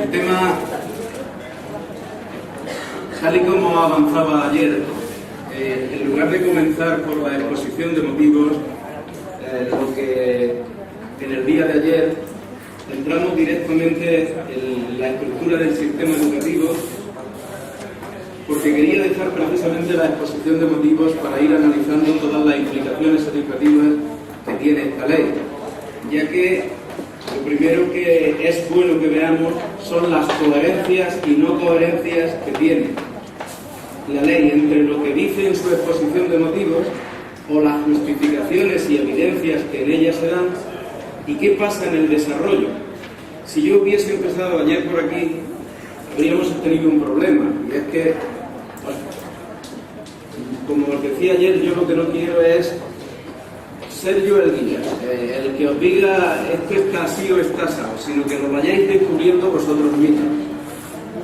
El tema, tal y como avanzaba ayer, en lugar de comenzar por la exposición de motivos, lo que en el día de ayer entramos directamente en la estructura del sistema educativo, porque quería dejar precisamente la exposición de motivos para ir analizando todas las implicaciones educativas que tiene esta ley, ya que lo primero que es bueno que veamos son las coherencias y no coherencias que tiene la ley entre lo que dice en su exposición de motivos o las justificaciones y evidencias que en ella se dan y qué pasa en el desarrollo. Si yo hubiese empezado ayer por aquí, habríamos tenido un problema, y es que, como os decía ayer, yo lo que no quiero es ser yo el guía, el que os diga esto está así o está asado, sino que lo vayáis descubriendo vosotros mismos.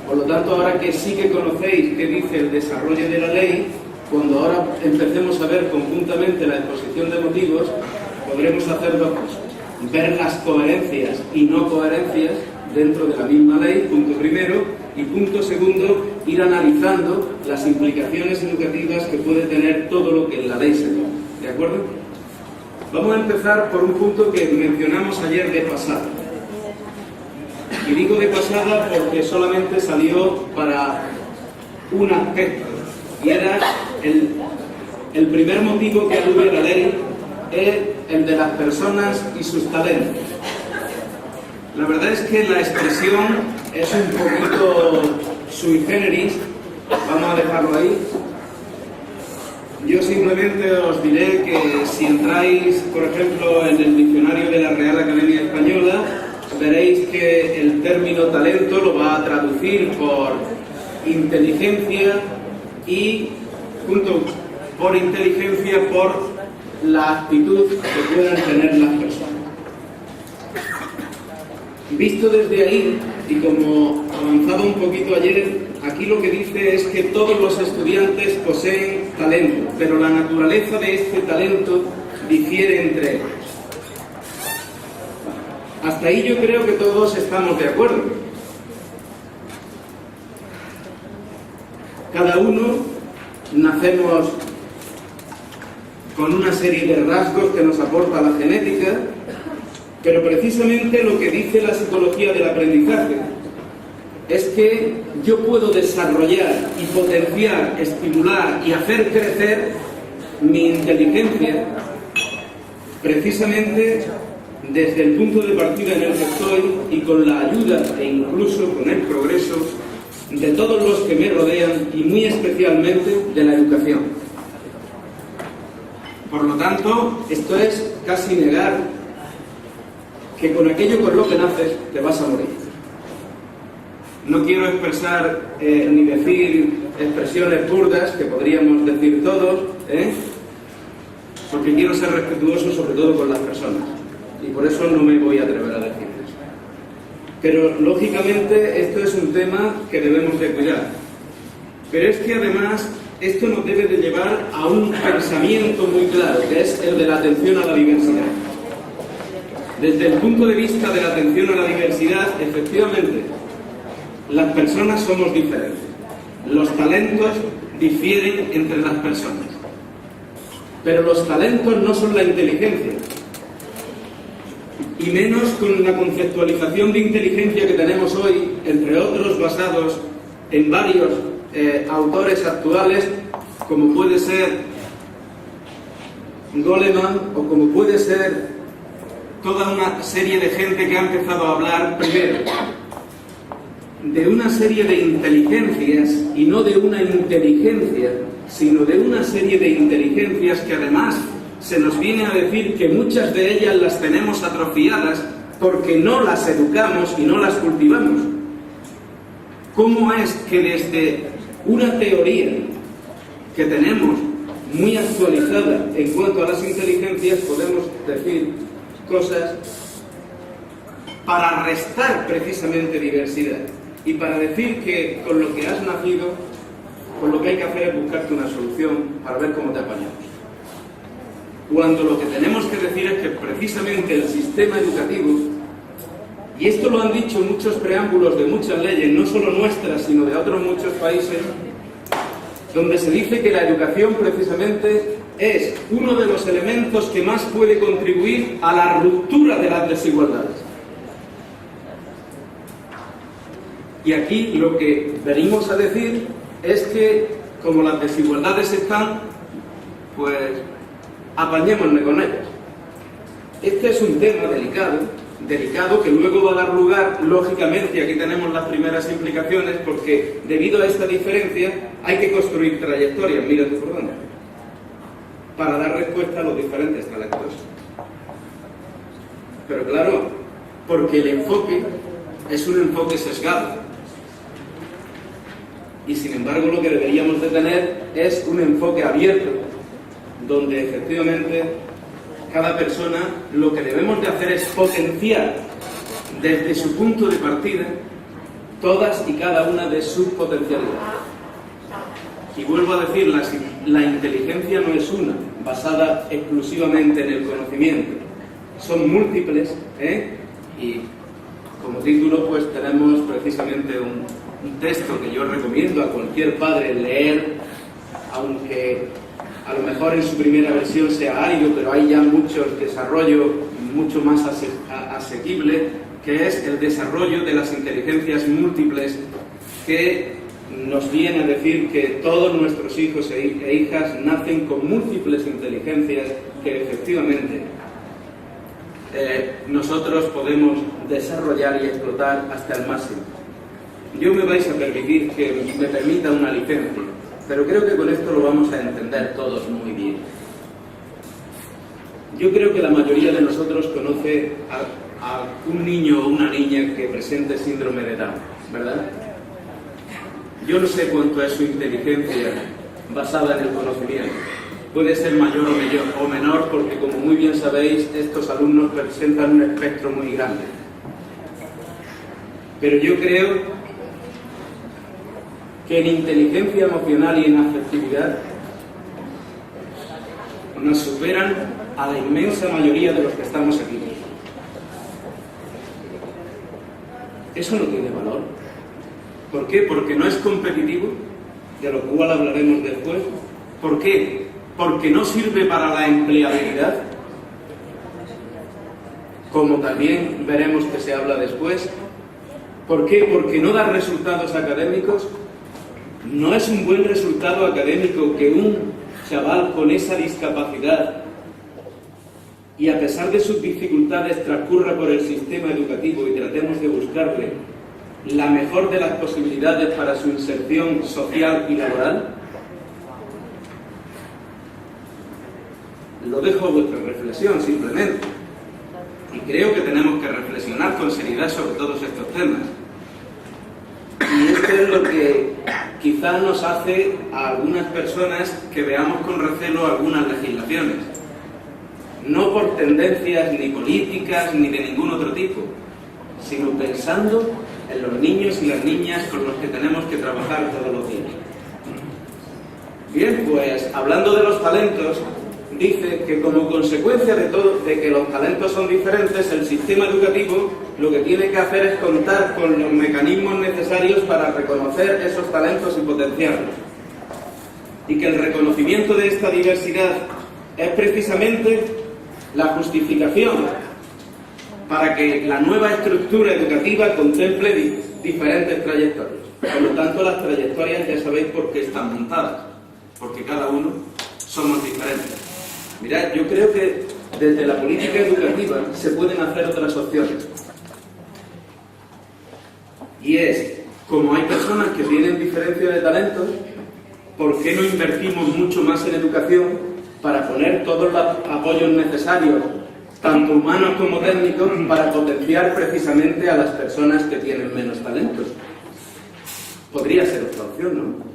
Por lo tanto, ahora que sí que conocéis qué dice el desarrollo de la ley, cuando ahora empecemos a ver conjuntamente la exposición de motivos, podremos hacer dos cosas: ver las coherencias y no coherencias dentro de la misma ley, punto primero, y punto segundo, ir analizando las implicaciones educativas que puede tener todo lo que en la ley se toma. ¿De acuerdo? Vamos a empezar por un punto que mencionamos ayer de pasada. Y digo de pasada porque solamente salió para un aspecto, y era el primer motivo que alude a la ley, es el de las personas y sus talentos. La verdad es que la expresión es un poquito sui generis, vamos a dejarlo ahí. Yo simplemente os diré que si entráis, por ejemplo, en el diccionario de la Real Academia Española, veréis que el término talento lo va a traducir por inteligencia y, junto por inteligencia, por la actitud que puedan tener las personas. Visto desde ahí, y como avanzado un poquito ayer, aquí lo que dice es que todos los estudiantes poseen talento, pero la naturaleza de este talento difiere entre ellos. Hasta ahí yo creo que todos estamos de acuerdo. Cada uno nacemos con una serie de rasgos que nos aporta la genética, pero precisamente lo que dice la psicología del aprendizaje es que yo puedo desarrollar y potenciar, estimular y hacer crecer mi inteligencia precisamente desde el punto de partida en el que estoy y con la ayuda e incluso con el progreso de todos los que me rodean y muy especialmente de la educación. Por lo tanto, esto es casi negar que con aquello con lo que naces te vas a morir. No quiero expresar ni decir expresiones burdas que podríamos decir todos, porque quiero ser respetuoso sobre todo con las personas, y por eso no me voy a atrever a decir eso. Pero lógicamente esto es un tema que debemos de cuidar. Pero es que además esto nos debe de llevar a un pensamiento muy claro, que es el de la atención a la diversidad. Desde el punto de vista de la atención a la diversidad, efectivamente, las personas somos diferentes. Los talentos difieren entre las personas. Pero los talentos no son la inteligencia. Y menos con la conceptualización de inteligencia que tenemos hoy, entre otros basados en varios autores actuales, como puede ser Goleman o como puede ser toda una serie de gente que ha empezado a hablar primero de una serie de inteligencias, y no de una inteligencia, sino de una serie de inteligencias que además se nos viene a decir que muchas de ellas las tenemos atrofiadas porque no las educamos y no las cultivamos. ¿Cómo es que desde una teoría que tenemos muy actualizada en cuanto a las inteligencias podemos decir cosas para restar precisamente diversidad y para decir que con lo que has nacido, pues lo que hay que hacer es buscarte una solución para ver cómo te apañamos? Cuando lo que tenemos que decir es que precisamente el sistema educativo Y esto lo han dicho muchos preámbulos de muchas leyes, no solo nuestras, sino de otros muchos países, donde se dice que la educación precisamente es uno de los elementos que más puede contribuir a la ruptura de las desigualdades. Y aquí lo que venimos a decir es que, como las desigualdades están, pues apañémonos con ellas. Este es un tema delicado que luego va a dar lugar, lógicamente, y aquí tenemos las primeras implicaciones, porque debido a esta diferencia hay que construir trayectorias, mira tú por dónde, para dar respuesta a los diferentes talentos. Pero claro, porque el enfoque es un enfoque sesgado. Y sin embargo lo que deberíamos de tener es un enfoque abierto, donde efectivamente cada persona lo que debemos de hacer es potenciar desde su punto de partida todas y cada una de sus potencialidades. Y vuelvo a decir, la inteligencia no es una, basada exclusivamente en el conocimiento. Son múltiples, y como título pues tenemos precisamente un texto que yo recomiendo a cualquier padre leer, aunque a lo mejor en su primera versión sea árido, pero hay ya mucho desarrollo mucho más asequible, que es el desarrollo de las inteligencias múltiples, que nos viene a decir que todos nuestros hijos e hijas nacen con múltiples inteligencias que efectivamente nosotros podemos desarrollar y explotar hasta el máximo. Yo me vais a permitir que me permita una licencia, pero creo que con esto lo vamos a entender todos muy bien. Yo creo que la mayoría de nosotros conoce a un niño o una niña que presente síndrome de Down, ¿verdad? Yo no sé cuánto es su inteligencia basada en el conocimiento. Puede ser mayor o menor, porque como muy bien sabéis, estos alumnos presentan un espectro muy grande. Pero yo creo que en inteligencia emocional y en afectividad nos superan a la inmensa mayoría de los que estamos aquí. Eso no tiene valor. ¿Por qué? Porque no es competitivo, de lo cual hablaremos después. ¿Por qué? Porque no sirve para la empleabilidad, como también veremos que se habla después. ¿Por qué? Porque no da resultados académicos. No es un buen resultado académico que un chaval con esa discapacidad, y a pesar de sus dificultades, transcurra por el sistema educativo y tratemos de buscarle la mejor de las posibilidades para su inserción social y laboral. Lo dejo a vuestra reflexión simplemente, y creo que tenemos que reflexionar con seriedad sobre todos estos temas. Y esto es lo que quizá nos hace a algunas personas que veamos con recelo algunas legislaciones, no por tendencias ni políticas ni de ningún otro tipo, sino pensando en los niños y las niñas con los que tenemos que trabajar todos los días. Bien, pues hablando de los talentos, dice que como consecuencia de que los talentos son diferentes, el sistema educativo lo que tiene que hacer es contar con los mecanismos necesarios para reconocer esos talentos y potenciarlos. Y que el reconocimiento de esta diversidad es precisamente la justificación para que la nueva estructura educativa contemple diferentes trayectorias. Por lo tanto, las trayectorias ya sabéis por qué están montadas, porque cada uno somos diferentes. Mirad, yo creo que desde la política educativa se pueden hacer otras opciones. Y es, como hay personas que tienen diferencia de talentos, ¿por qué no invertimos mucho más en educación para poner todos los apoyos necesarios, tanto humanos como técnicos, para potenciar precisamente a las personas que tienen menos talentos? Podría ser otra opción, ¿no?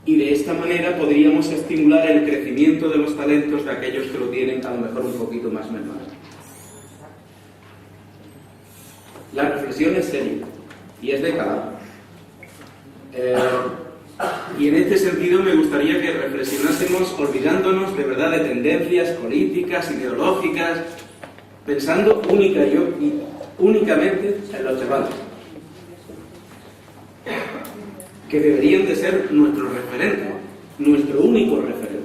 Y de esta manera podríamos estimular el crecimiento de los talentos de aquellos que lo tienen a lo mejor un poquito más mermado. La reflexión es seria y es de calado. Y en este sentido me gustaría que reflexionásemos olvidándonos de verdad de tendencias políticas, ideológicas, pensando únicamente en los chavales, que deberían de ser nuestro referente, nuestro único referente.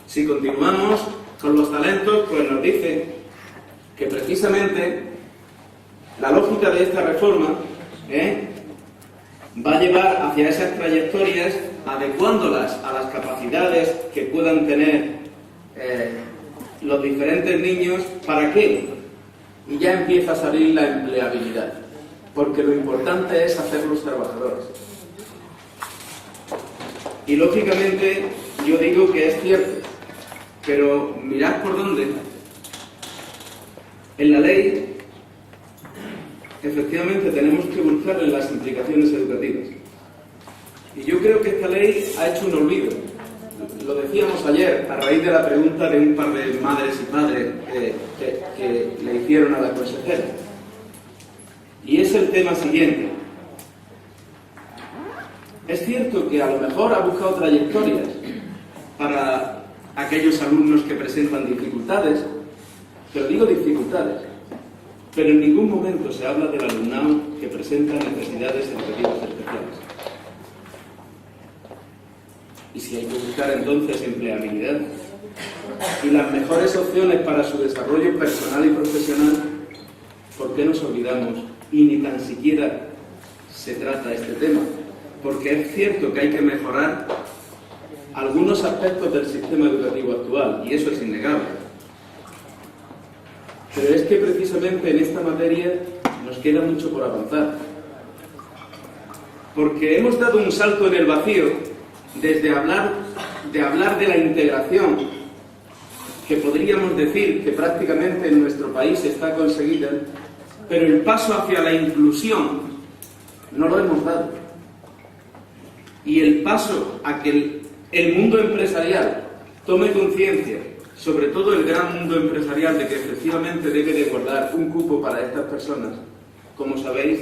Si continuamos con los talentos, pues nos dice que precisamente la lógica de esta reforma va a llevar hacia esas trayectorias, adecuándolas a las capacidades que puedan tener los diferentes niños. ¿Para qué? Y ya empieza a salir la empleabilidad, porque lo importante es hacerlos trabajadores. Y lógicamente yo digo que es cierto, pero mirad por dónde. En la ley, efectivamente, tenemos que buscar en las implicaciones educativas. Y yo creo que esta ley ha hecho un olvido. Lo decíamos ayer, a raíz de la pregunta de un par de madres y padres que le hicieron a la consejera. Y es el tema siguiente. Es cierto que a lo mejor ha buscado trayectorias para aquellos alumnos que presentan dificultades, pero digo dificultades, pero en ningún momento se habla del alumnado que presenta necesidades educativas especiales. Y si hay que buscar entonces empleabilidad y las mejores opciones para su desarrollo personal y profesional, ¿por qué nos olvidamos y ni tan siquiera se trata este tema? Porque es cierto que hay que mejorar algunos aspectos del sistema educativo actual, y eso es innegable. Pero es que precisamente en esta materia nos queda mucho por avanzar. Porque hemos dado un salto en el vacío desde hablar de la integración, que podríamos decir que prácticamente en nuestro país está conseguida, pero el paso hacia la inclusión no lo hemos dado. Y el paso a que el mundo empresarial tome conciencia, sobre todo el gran mundo empresarial, de que efectivamente debe de guardar un cupo para estas personas. Como sabéis,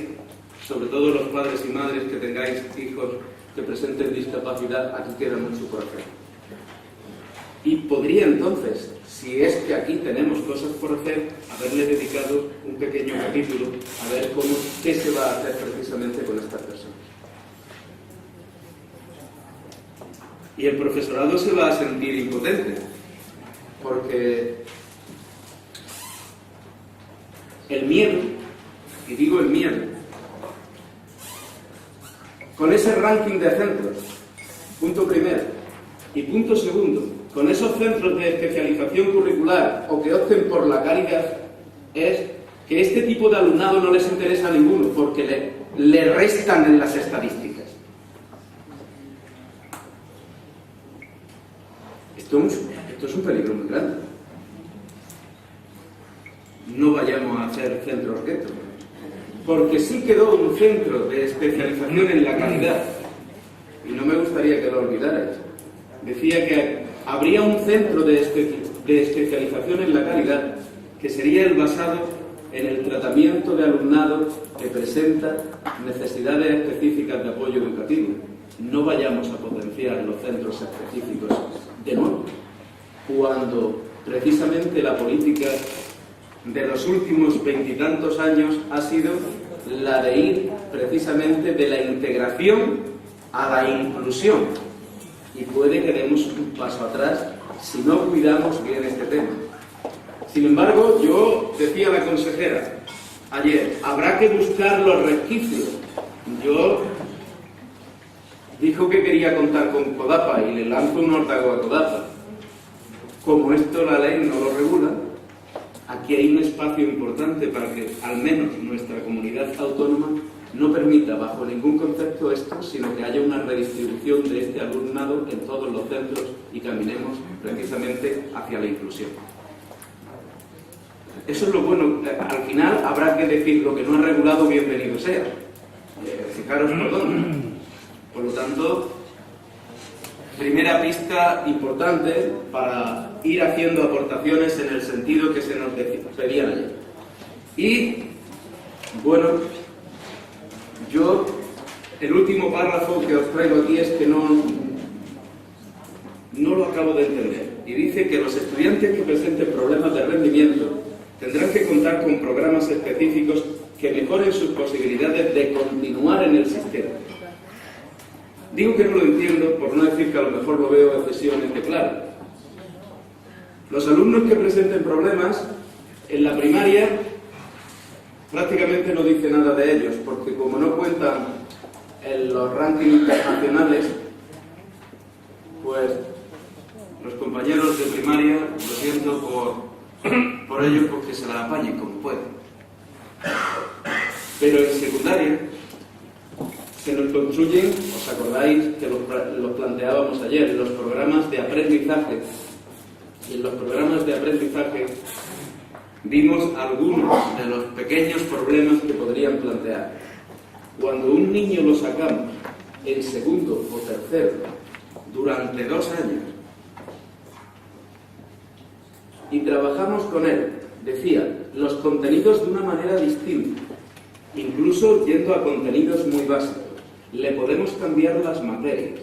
sobre todo los padres y madres que tengáis hijos que presenten discapacidad, aquí queda mucho por hacer. Y podría entonces, si es que aquí tenemos cosas por hacer, haberle dedicado un pequeño capítulo a ver qué se va a hacer precisamente con estas personas. Y el profesorado se va a sentir impotente, porque el miedo, y digo el miedo, con ese ranking de centros, punto primero, y punto segundo, con esos centros de especialización curricular o que opten por la calidad, es que este tipo de alumnado no les interesa a ninguno, porque le restan en las estadísticas. Esto es un peligro muy grande. No vayamos a hacer centros guetos, porque sí quedó un centro de especialización en la calidad, y no me gustaría que lo olvidarais. Decía que habría un centro de especialización en la calidad, que sería el basado en el tratamiento de alumnado que presenta necesidades específicas de apoyo educativo. No vayamos a potenciar los centros específicos de nuevo, cuando precisamente la política de los últimos veintitantos años ha sido la de ir precisamente de la integración a la inclusión, y puede que demos un paso atrás si no cuidamos bien este tema. Sin embargo, yo decía a la consejera ayer, habrá que buscar los resquicios. Dijo que quería contar con CODAPA y le lanzo un órdago a CODAPA. Como esto la ley no lo regula, aquí hay un espacio importante para que al menos nuestra comunidad autónoma no permita bajo ningún concepto esto, sino que haya una redistribución de este alumnado en todos los centros y caminemos precisamente hacia la inclusión. Eso es lo bueno. Al final habrá que decir lo que no ha regulado, bienvenido sea. Fijaros por dónde. Por lo tanto, primera pista importante para ir haciendo aportaciones en el sentido que se nos pedían ayer. Y, bueno, el último párrafo que os traigo aquí es que no lo acabo de entender. Y dice que los estudiantes que presenten problemas de rendimiento tendrán que contar con programas específicos que mejoren sus posibilidades de continuar en el sistema. Digo que no lo entiendo, por no decir que a lo mejor lo veo excesivamente claro. Los alumnos que presenten problemas en la primaria prácticamente no dice nada de ellos, porque como no cuentan en los rankings internacionales, pues los compañeros de primaria, lo siento por ellos, porque se la apañen como pueden. Pero en secundaria se nos construyen, ¿os acordáis que los planteábamos ayer, los programas de aprendizaje? Y en los programas de aprendizaje vimos algunos de los pequeños problemas que podrían plantear. Cuando un niño lo sacamos en segundo o tercero durante 2 años y trabajamos con él, decía, los contenidos de una manera distinta, incluso yendo a contenidos muy básicos, le podemos cambiar las materias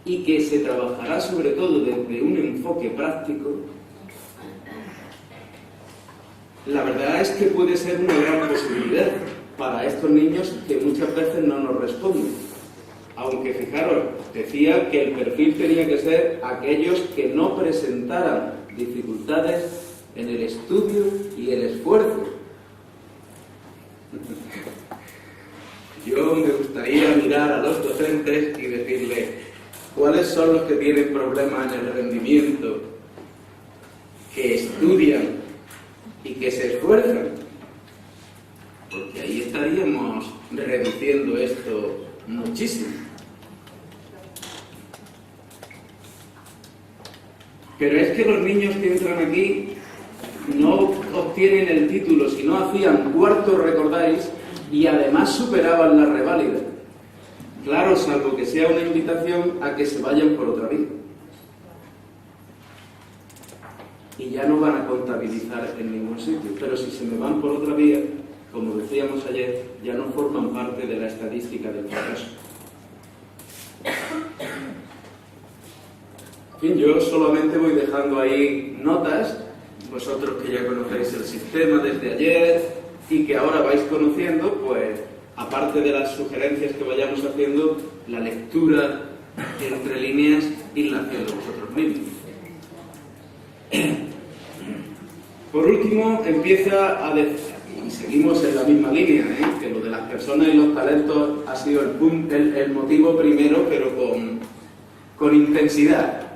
y que se trabajará sobre todo desde un enfoque práctico, la verdad es que puede ser una gran posibilidad para estos niños que muchas veces no nos responden. Aunque fijaros, decía que el perfil tenía que ser aquellos que no presentaran dificultades en el estudio y el esfuerzo. Yo me gustaría mirar a los docentes y decirles cuáles son los que tienen problemas en el rendimiento, que estudian y que se esfuerzan, porque ahí estaríamos reduciendo esto muchísimo. Pero es que los niños que entran aquí no obtienen el título si no hacían cuarto, recordáis, y además superaban la reválida. Claro, salvo que sea una invitación a que se vayan por otra vía. Y ya no van a contabilizar en ningún sitio. Pero si se me van por otra vía, como decíamos ayer, ya no forman parte de la estadística del fracaso. En fin, yo solamente voy dejando ahí notas, vosotros que ya conocéis el sistema desde ayer y que ahora vais conociendo, pues, aparte de las sugerencias que vayamos haciendo, la lectura entre líneas, irla haciendo vosotros mismos. Por último, empieza a decir, y seguimos en la misma línea, que lo de las personas y los talentos ha sido el motivo primero, pero con intensidad.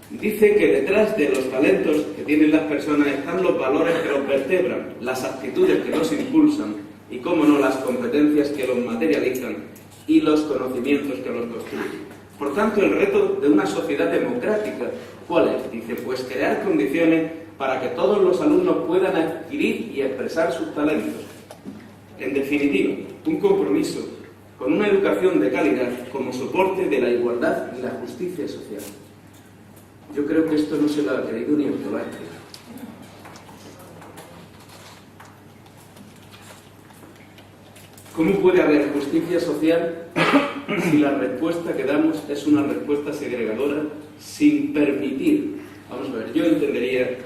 Dice que detrás de los talentos que tienen las personas están los valores que los vertebran, las actitudes que los impulsan y, cómo no, las competencias que los materializan y los conocimientos que los construyen. Por tanto, el reto de una sociedad democrática, ¿cuál es? Dice, pues crear condiciones para que todos los alumnos puedan adquirir y expresar sus talentos. En definitiva, un compromiso con una educación de calidad como soporte de la igualdad y la justicia social. Yo creo que esto no se lo ha creído ni el Polaco. ¿Cómo puede haber justicia social si la respuesta que damos es una respuesta segregadora sin permitir? Vamos a ver, yo entendería,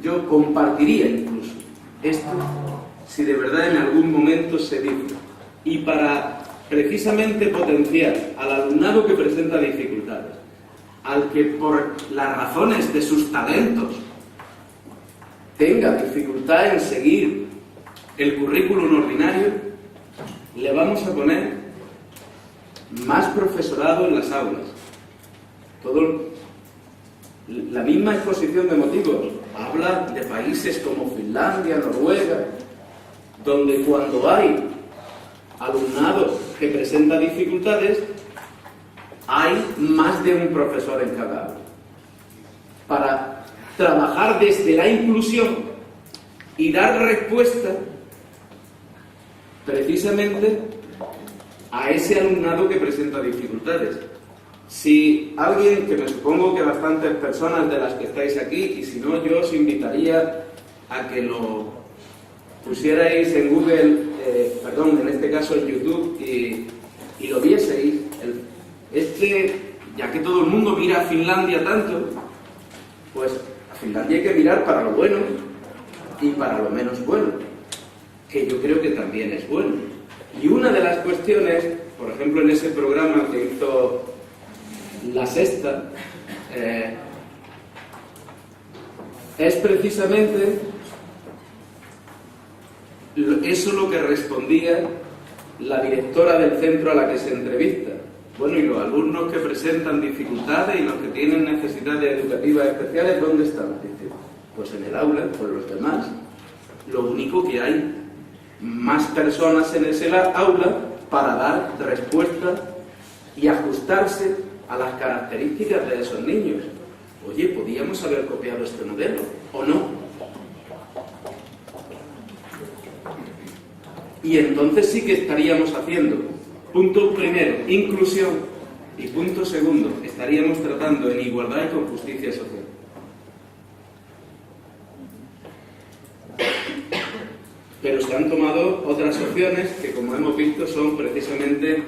yo compartiría incluso esto si de verdad en algún momento se dice. Y para precisamente potenciar al alumnado que presenta dificultades, al que por las razones de sus talentos tenga dificultad en seguir el currículum ordinario, le vamos a poner más profesorado en las aulas. La misma exposición de motivos habla de países como Finlandia, Noruega, donde cuando hay alumnado que presenta dificultades, hay más de un profesor en cada aula, para trabajar desde la inclusión y dar respuesta precisamente a ese alumnado que presenta dificultades. Si alguien, que me supongo que bastantes personas de las que estáis aquí, y si no, yo os invitaría a que lo pusierais en Google, en este caso en YouTube, y lo vieseis. Ya que todo el mundo mira a Finlandia tanto, pues Finlandia hay que mirar para lo bueno y para lo menos bueno, que yo creo que también es bueno. Y una de las cuestiones, por ejemplo, en ese programa que hizo La Sexta, es precisamente eso lo que respondía la directora del centro a la que se entrevista. Bueno, y los alumnos que presentan dificultades y los que tienen necesidades educativas especiales, ¿dónde están? Dice, pues en el aula, con los demás. Lo único que hay más personas en ese aula para dar respuesta y ajustarse a las características de esos niños. Oye, podíamos haber copiado este modelo, ¿o no? Y entonces sí que estaríamos haciendo, punto primero, inclusión, y punto segundo, estaríamos tratando en igualdad y con justicia social. Pero se han tomado otras opciones que, como hemos visto, son precisamente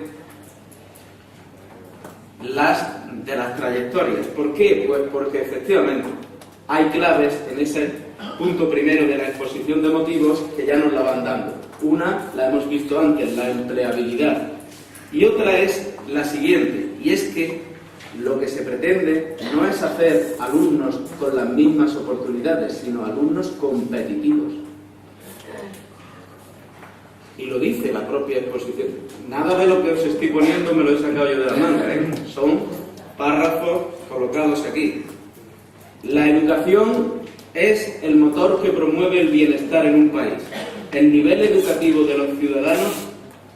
las de las trayectorias. ¿Por qué? Pues porque efectivamente hay claves en ese punto primero de la exposición de motivos que ya nos la van dando. Una la hemos visto antes, la empleabilidad. Y otra es la siguiente, y es que lo que se pretende no es hacer alumnos con las mismas oportunidades, sino alumnos competitivos. Y lo dice la propia exposición. Nada de lo que os estoy poniendo me lo he sacado yo de la manga, ¿eh? Son párrafos colocados aquí. La educación es el motor que promueve el bienestar en un país. El nivel educativo de los ciudadanos,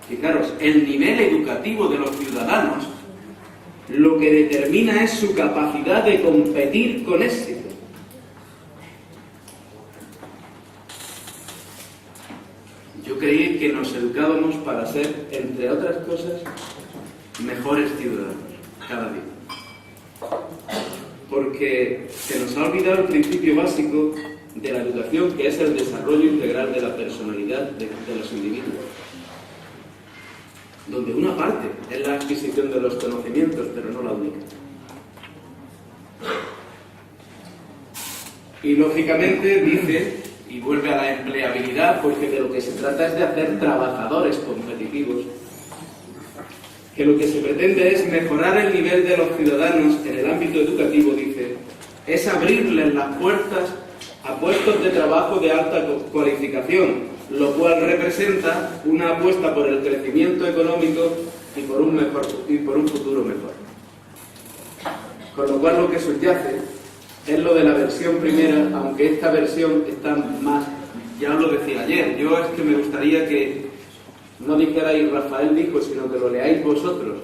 fijaros, el nivel educativo de los ciudadanos lo que determina es su capacidad de competir con éxito. Yo creí que nos educábamos para ser, entre otras cosas, mejores ciudadanos, cada día. Porque se nos ha olvidado el principio básico de la educación, que es el desarrollo integral de la personalidad de los individuos. Donde una parte es la adquisición de los conocimientos, pero no la única. Y lógicamente dice, y vuelve a la empleabilidad, porque de lo que se trata es de hacer trabajadores competitivos, que lo que se pretende es mejorar el nivel de los ciudadanos en el ámbito educativo, dice, es abrirles las puertas a puestos de trabajo de alta cualificación, lo cual representa una apuesta por el crecimiento económico y por un futuro mejor. Con lo cual lo que subyace es lo de la versión primera, aunque esta versión está más, ya os lo decía ayer, yo es que me gustaría que no dijerais Rafael dijo, sino que lo leáis vosotros.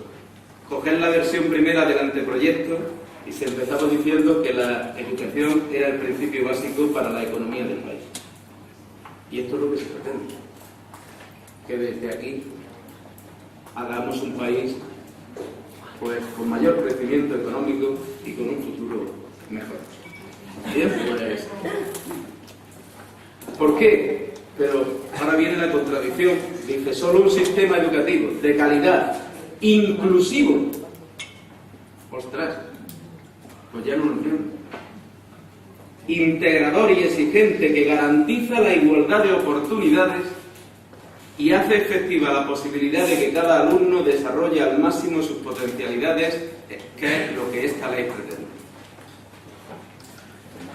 Coged la versión primera del anteproyecto y se empezaba diciendo que la educación era el principio básico para la economía del país. Y esto es lo que se pretende. Que desde aquí hagamos un país pues con mayor crecimiento económico y con un futuro mejor. Bien, pues, ¿por qué? Pero ahora viene la contradicción. Dice, solo un sistema educativo de calidad, inclusivo. Ostras, pues ya no lo entiendo. Integrador y exigente que garantiza la igualdad de oportunidades y hace efectiva la posibilidad de que cada alumno desarrolle al máximo sus potencialidades, que es lo que esta ley pretende.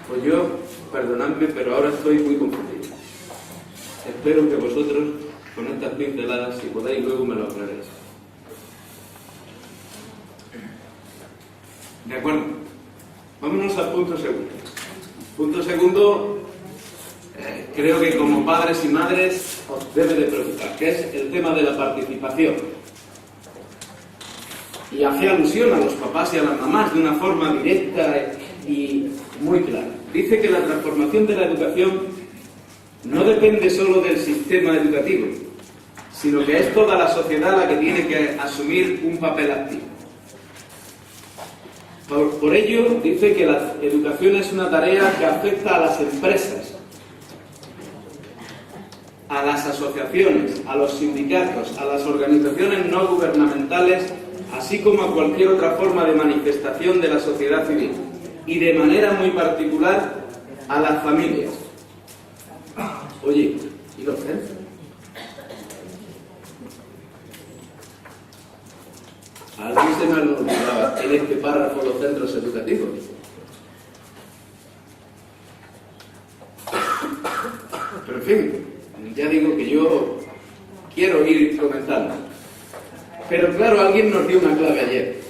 Pues yo, perdonadme, pero ahora estoy muy confundido. Espero que vosotros, con estas pinceladas, si podéis, luego me lo aclaréis. ¿De acuerdo? Vámonos al punto segundo. Punto segundo, creo que como padres y madres os debe de preocupar, que es el tema de la participación. Y hace alusión a los papás y a las mamás de una forma directa y muy clara. Dice que la transformación de la educación no depende solo del sistema educativo, sino que es toda la sociedad la que tiene que asumir un papel activo. Por ello, dice que la educación es una tarea que afecta a las empresas, a las asociaciones, a los sindicatos, a las organizaciones no gubernamentales, así como a cualquier otra forma de manifestación de la sociedad civil, y de manera muy particular a las familias. Oye, ¿y los centros? A alguien se me olvidaba en este párrafo los centros educativos. Pero en fin, ya digo que yo quiero ir comentando. Pero claro, alguien nos dio una clave ayer.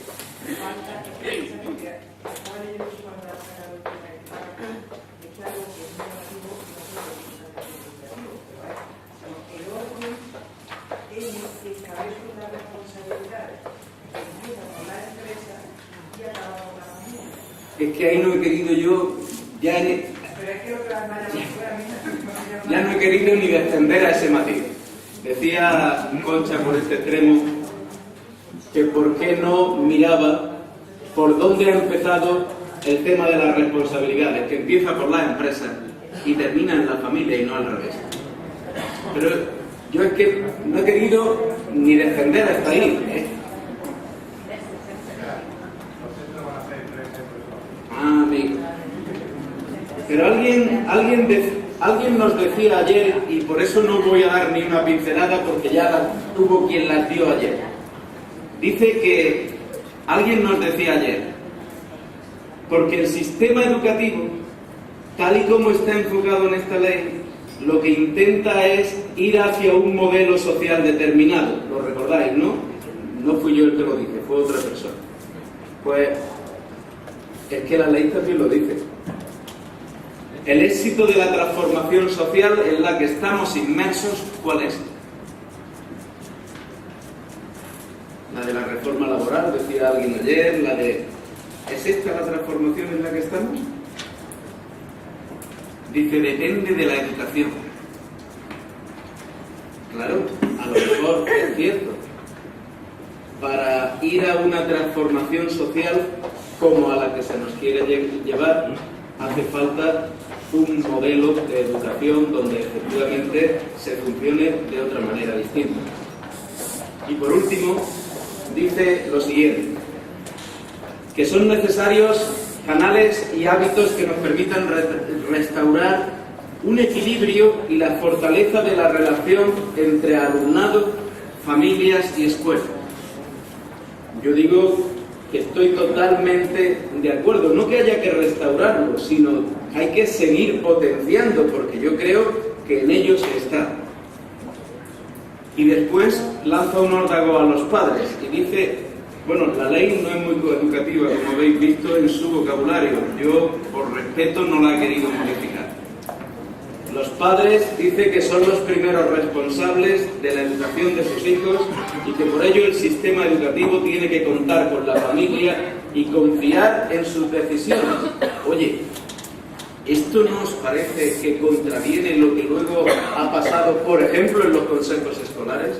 Es que ahí no he querido yo, ya no he querido ni descender a ese matiz. Decía Concha por este extremo que por qué no miraba por dónde ha empezado el tema de las responsabilidades, que empieza por las empresas y termina en la familia y no al revés. Pero yo es que no he querido ni descender hasta ahí, Amigo. Pero alguien nos decía ayer, y por eso no voy a dar ni una pincelada porque ya hubo quien las dio ayer. Dice que alguien nos decía ayer, porque el sistema educativo, tal y como está enfocado en esta ley, lo que intenta es ir hacia un modelo social determinado. ¿Lo recordáis, no? No fui yo el que lo dije, fue otra persona. Pues es que la ley también lo dice. El éxito de la transformación social en la que estamos inmersos, ¿cuál es? La de la reforma laboral, decía alguien ayer, la de... ¿Es esta la transformación en la que estamos? Dice, depende de la educación. Claro, a lo mejor es cierto. Para ir a una transformación social como a la que se nos quiere llevar, hace falta un modelo de educación donde efectivamente se funcione de otra manera distinta. Y por último, dice lo siguiente, que son necesarios canales y hábitos que nos permitan restaurar un equilibrio y la fortaleza de la relación entre alumnado, familias y escuela. Yo digo que estoy totalmente de acuerdo, no que haya que restaurarlo, sino hay que seguir potenciando, porque yo creo que en ello se está. Y después lanza un órdago a los padres y dice, bueno, la ley no es muy coeducativa, como habéis visto en su vocabulario, yo por respeto no la he querido modificar. Los padres dice que son los primeros responsables de la educación de sus hijos y que por ello el sistema educativo tiene que contar con la familia y confiar en sus decisiones. Oye, ¿esto no os parece que contraviene lo que luego ha pasado, por ejemplo, en los consejos escolares?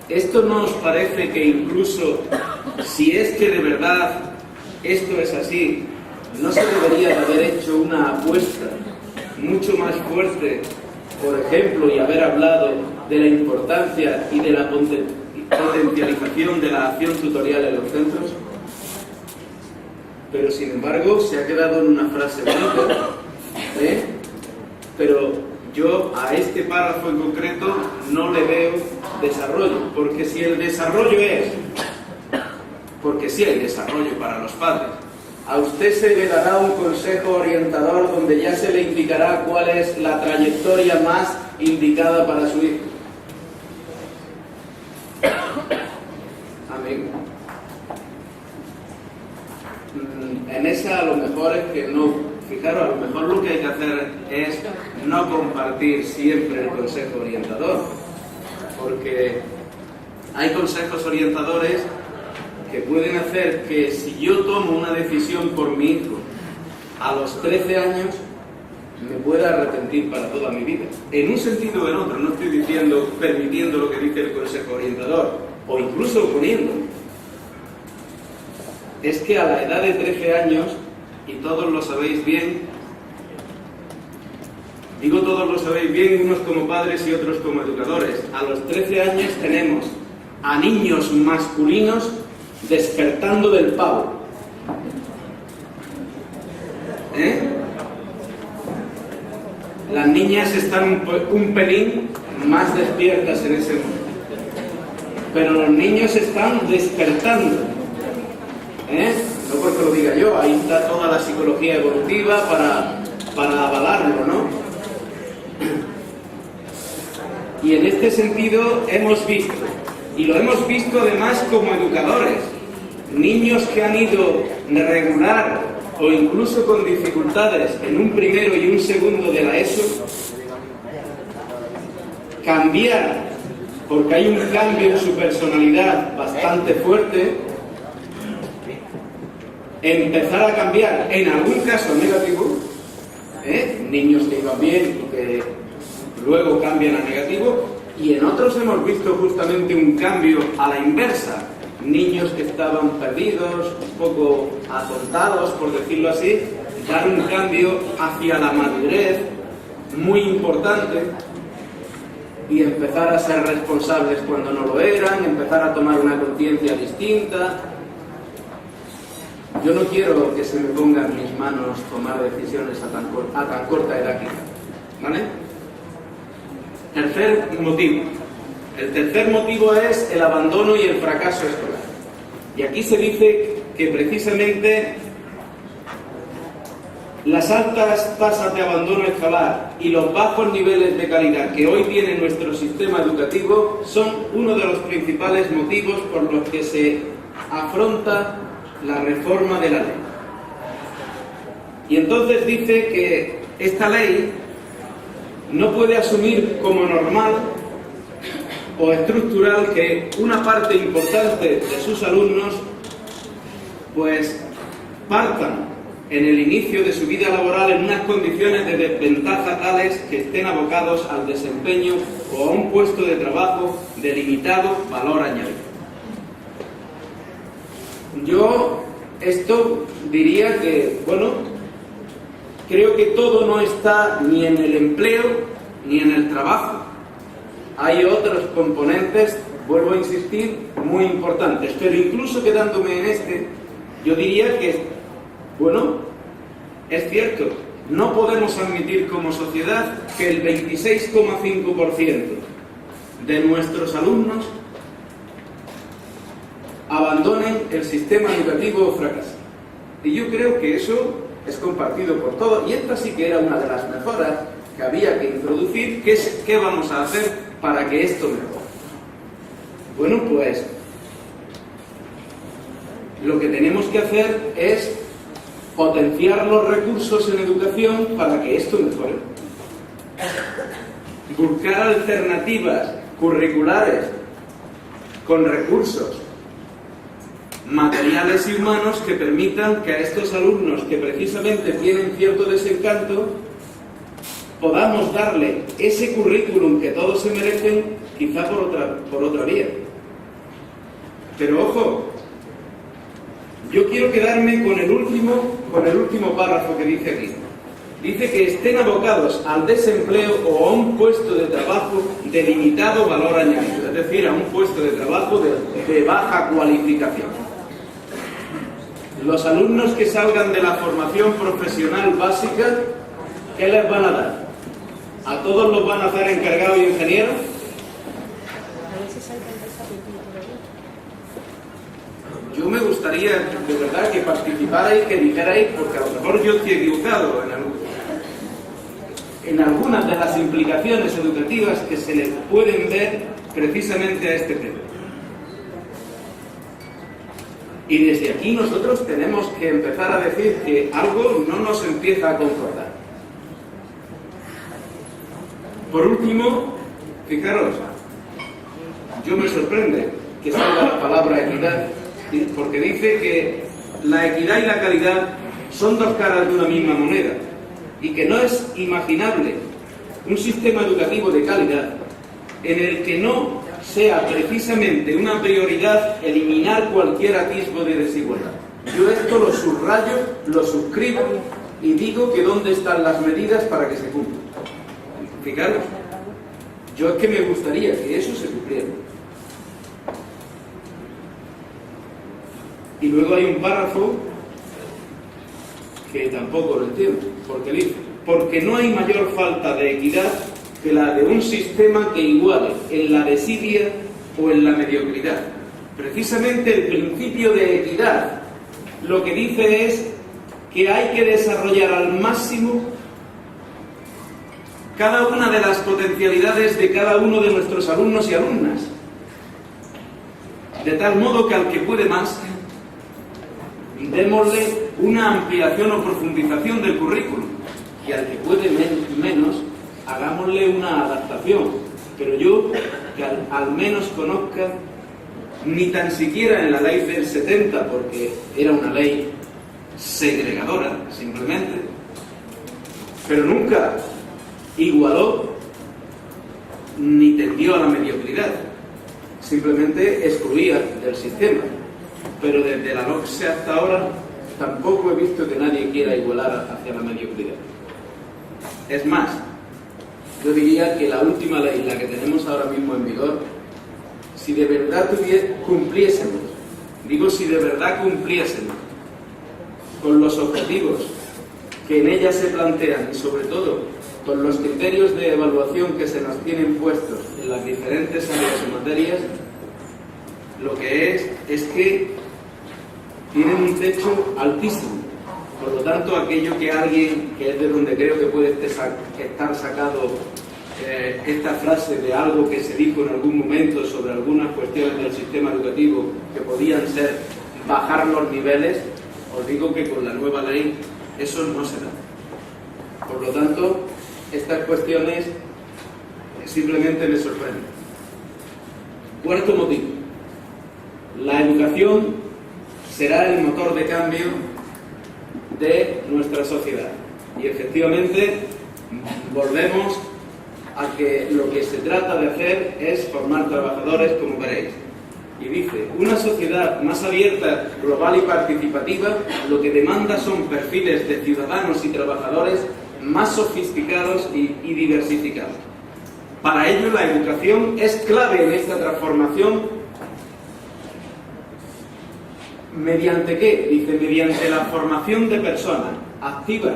¿Esto no os parece que incluso, si es que de verdad esto es así, no se debería de haber hecho una apuesta mucho más fuerte, por ejemplo, y haber hablado de la importancia y de la potencialización de la acción tutorial en los centros? Pero sin embargo se ha quedado en una frase bonita, pero yo a este párrafo en concreto no le veo desarrollo, porque si el desarrollo es, porque sí hay desarrollo para los padres, a usted se le dará un consejo orientador donde ya se le indicará cuál es la trayectoria más indicada para su hijo. Amigo. En esa a lo mejor es que no, fijaros, a lo mejor lo que hay que hacer es no compartir siempre el consejo orientador, porque hay consejos orientadores que pueden hacer que si yo tomo una decisión por mi hijo a los 13 años, me pueda arrepentir para toda mi vida. En un sentido o en otro, no estoy diciendo, permitiendo lo que dice el consejo orientador, o incluso oponiendo. Es que a la edad de 13 años, y todos lo sabéis bien, digo todos lo sabéis bien, unos como padres y otros como educadores, a los 13 años tenemos a niños masculinos despertando del pavo. las niñas están un pelín más despiertas en ese momento. Pero los niños están despertando. No porque lo diga yo, ahí está toda la psicología evolutiva para avalarlo, ¿no? Y en este sentido hemos visto, y lo hemos visto además como educadores, niños que han ido regular o incluso con dificultades en un primero y un segundo de la ESO, cambiar, porque hay un cambio en su personalidad bastante fuerte, empezar a cambiar, en algún caso negativo, niños que iban bien y que luego cambian a negativo, y en otros hemos visto justamente un cambio a la inversa, niños que estaban perdidos, un poco atontados, por decirlo así, dar un cambio hacia la madurez muy importante y empezar a ser responsables cuando no lo eran, empezar a tomar una conciencia distinta. Yo no quiero que se me ponga en mis manos tomar decisiones a tan corta edad quizá, ¿vale? Tercer motivo. El tercer motivo es el abandono y el fracaso escolar. Y aquí se dice que precisamente las altas tasas de abandono escolar y los bajos niveles de calidad que hoy tiene nuestro sistema educativo son uno de los principales motivos por los que se afronta la reforma de la ley. Y entonces dice que esta ley no puede asumir como normal o estructural que una parte importante de sus alumnos pues partan en el inicio de su vida laboral en unas condiciones de desventaja tales que estén abocados al desempeño o a un puesto de trabajo de limitado valor añadido. Yo esto diría que, bueno, creo que todo no está ni en el empleo ni en el trabajo. Hay otros componentes, vuelvo a insistir, muy importantes, pero incluso quedándome en este, yo diría que, bueno, es cierto, no podemos admitir como sociedad que el 26,5% de nuestros alumnos abandonen el sistema educativo o fracasen. Y yo creo que eso es compartido por todos, y esta sí que era una de las mejoras que había que introducir. ¿Qué vamos a hacer para que esto mejore? Bueno, pues lo que tenemos que hacer es potenciar los recursos en educación para que esto mejore. Buscar alternativas curriculares con recursos materiales y humanos que permitan que a estos alumnos que precisamente tienen cierto desencanto podamos darle ese currículum que todos se merecen, quizá por otra vía. Pero ojo, yo quiero quedarme con el último párrafo que dice aquí. Dice que estén abocados al desempleo o a un puesto de trabajo de limitado valor añadido, es decir, a un puesto de trabajo de baja cualificación. Los alumnos que salgan de la formación profesional básica, ¿qué les van a dar? ¿A todos los van a hacer encargados y ingenieros? Yo me gustaría, de verdad, que participarais, que dijerais, porque a lo mejor yo estoy equivocado en algunas de las implicaciones educativas que se les pueden ver precisamente a este tema. Y desde aquí nosotros tenemos que empezar a decir que algo no nos empieza a concordar. Por último, fijaros, yo me sorprende que salga la palabra equidad, porque dice que la equidad y la calidad son dos caras de una misma moneda y que no es imaginable un sistema educativo de calidad en el que no sea precisamente una prioridad eliminar cualquier atisbo de desigualdad. Yo esto lo subrayo, lo suscribo y digo que dónde están las medidas para que se cumplan. Fijaros, yo es que me gustaría que eso se cumpliera. Y luego hay un párrafo que tampoco lo entiendo, porque dice: porque no hay mayor falta de equidad que la de un sistema que iguale en la desidia o en la mediocridad. Precisamente el principio de equidad lo que dice es que hay que desarrollar al máximo cada una de las potencialidades de cada uno de nuestros alumnos y alumnas, de tal modo que al que puede más, démosle una ampliación o profundización del currículum, y al que puede menos, hagámosle una adaptación. Pero yo, que al menos conozca, ni tan siquiera en la ley del 70, porque era una ley segregadora, simplemente, pero nunca igualó ni tendió a la mediocridad, simplemente excluía del sistema. Pero desde la LOCSE hasta ahora tampoco he visto que nadie quiera igualar hacia la mediocridad. Es más, yo diría que la última ley, la que tenemos ahora mismo en vigor, si de verdad cumpliésemos, digo si de verdad cumpliésemos con los objetivos que en ella se plantean y sobre todo con los criterios de evaluación que se nos tienen puestos en las diferentes áreas y materias, lo que es que tienen un techo altísimo. Por lo tanto, aquello que alguien, que es de donde creo que puede estar sacado esta frase de algo que se dijo en algún momento sobre algunas cuestiones del sistema educativo que podían ser bajar los niveles, os digo que con la nueva ley eso no se da. Por lo tanto, estas cuestiones simplemente me sorprenden. Cuarto motivo. La educación será el motor de cambio de nuestra sociedad. Y efectivamente volvemos a que lo que se trata de hacer es formar trabajadores, como veréis. Y dice, una sociedad más abierta, global y participativa, lo que demanda son perfiles de ciudadanos y trabajadores más sofisticados y diversificados. Para ello, la educación es clave en esta transformación. ¿Mediante qué? Dice, mediante la formación de personas activas,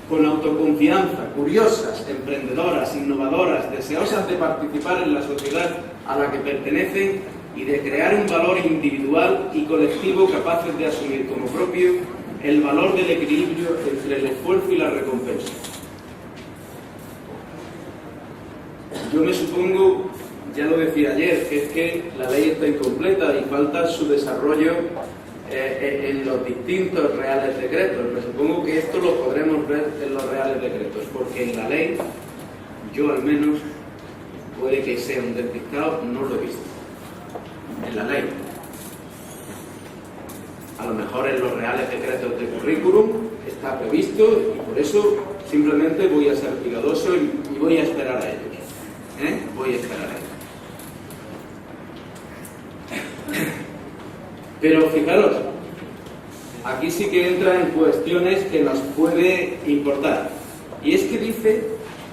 con autoconfianza, curiosas, emprendedoras, innovadoras, deseosas de participar en la sociedad a la que pertenecen y de crear un valor individual y colectivo capaces de asumir como propio el valor del equilibrio entre el esfuerzo y la recompensa. Yo me supongo, ya lo decía ayer, que es que la ley está incompleta y falta su desarrollo en los distintos reales decretos. Me supongo que esto lo podremos ver en los reales decretos, porque en la ley, yo al menos, puede que sea un despistado, no lo he visto. En la ley. A lo mejor en los reales decretos de currículum está previsto y por eso simplemente voy a ser cuidadoso y voy a esperar a ellos. Voy a esperar a ellos. Pero fijaros, aquí sí que entra en cuestiones que nos puede importar. Y es que dice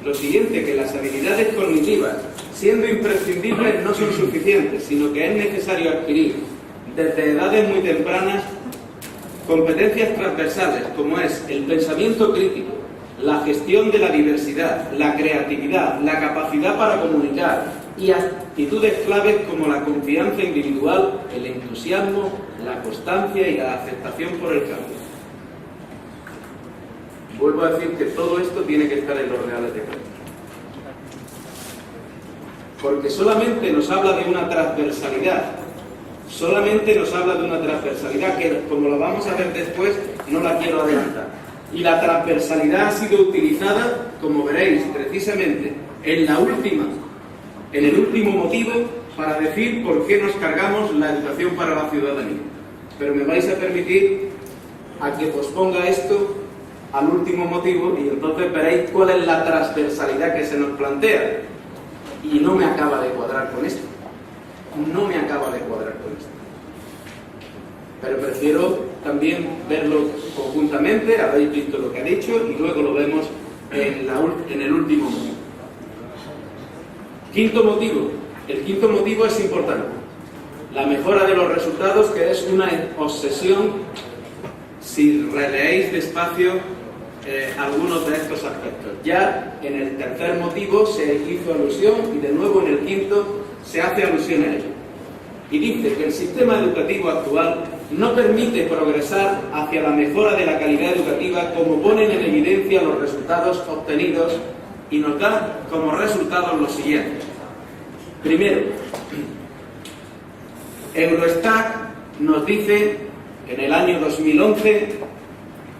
lo siguiente, que las habilidades cognitivas, siendo imprescindibles, no son suficientes, sino que es necesario adquirir desde edades muy tempranas competencias transversales, como es el pensamiento crítico, la gestión de la diversidad, la creatividad, la capacidad para comunicar y actitudes claves como la confianza individual, el entusiasmo, la constancia y la aceptación por el cambio. Vuelvo a decir que todo esto tiene que estar en los reales decretos. Porque solamente nos habla de una transversalidad, que, como lo vamos a ver después, no la quiero adelantar. Y la transversalidad ha sido utilizada, como veréis, precisamente en el último motivo, para decir por qué nos cargamos la educación para la ciudadanía. Pero me vais a permitir a que posponga esto al último motivo y entonces veréis cuál es la transversalidad que se nos plantea. Y no me acaba de cuadrar con esto. Pero prefiero también verlo conjuntamente. Habéis visto lo que ha dicho y luego lo vemos en el último motivo. Quinto motivo. El quinto motivo es importante. La mejora de los resultados, que es una obsesión, si releéis despacio algunos de estos aspectos. Ya en el tercer motivo se hizo alusión y de nuevo en el quinto se hace alusión a ello. Y dice que el sistema educativo actual no permite progresar hacia la mejora de la calidad educativa como ponen en evidencia los resultados obtenidos y nos da como resultados los siguientes. Primero, Eurostat nos dice en el año 2011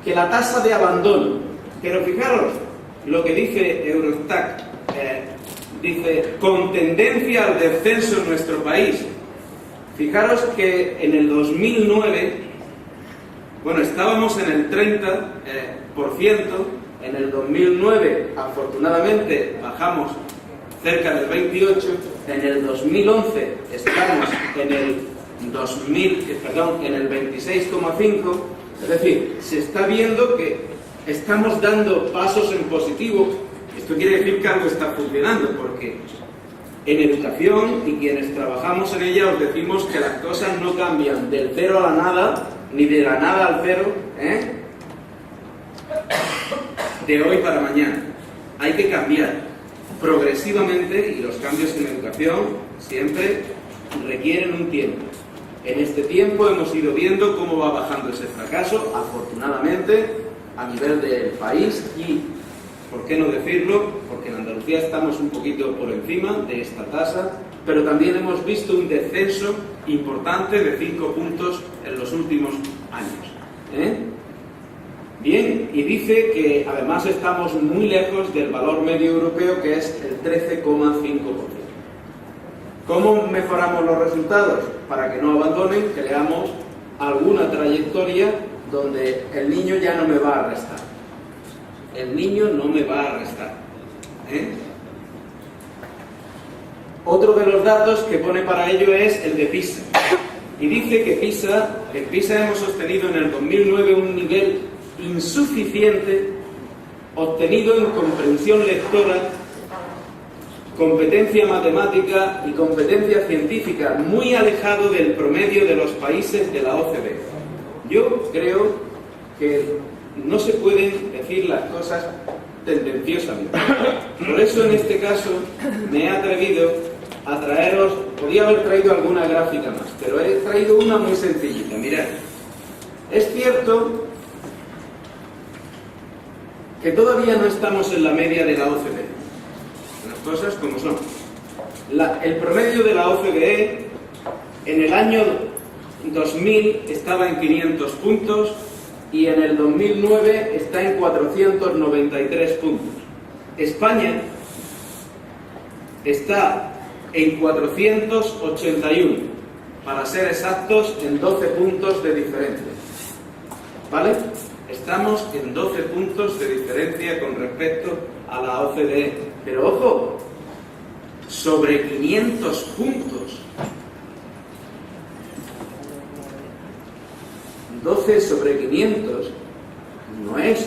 que la tasa de abandono, pero fijaros lo que dice Eurostat, dice con tendencia al descenso en nuestro país. Fijaros que en el 2009, bueno, estábamos en el 30%, en el 2009 afortunadamente bajamos cerca del 28%, en el 2011 estamos en el 26,5%, es decir, se está viendo que estamos dando pasos en positivo. Esto quiere decir que algo está funcionando, porque en educación, y quienes trabajamos en ella, os decimos que las cosas no cambian del cero a la nada, ni de la nada al cero, de hoy para mañana. Hay que cambiar progresivamente, y los cambios en educación siempre requieren un tiempo. En este tiempo hemos ido viendo cómo va bajando ese fracaso, afortunadamente, a nivel del país y, ¿por qué no decirlo? Porque en Andalucía estamos un poquito por encima de esta tasa, pero también hemos visto un descenso importante de 5 puntos en los últimos años. Bien, y dice que además estamos muy lejos del valor medio europeo, que es el 13,5%. ¿Cómo mejoramos los resultados? Para que no abandonen, creamos alguna trayectoria donde el niño ya no me va a restar. El niño no me va a restar. Otro de los datos que pone para ello es el de PISA. Y dice que en PISA hemos obtenido en el 2009 un nivel insuficiente obtenido en comprensión lectora, competencia matemática y competencia científica, muy alejado del promedio de los países de la OCDE. Yo creo que no se pueden decir las cosas tendenciosamente. Por eso en este caso me he atrevido a traeros, podía haber traído alguna gráfica más, pero he traído una muy sencillita. Mirad, es cierto que todavía no estamos en la media de la OCDE. Las cosas como son. El promedio de la OCDE en el año 2000 estaba en 500 puntos y en el 2009 está en 493 puntos. España está en 481, para ser exactos, en 12 puntos de diferencia. ¿Vale? Estamos en 12 puntos de diferencia con respecto a la OCDE. Pero ojo, sobre 500 puntos. 12 sobre 500 no es,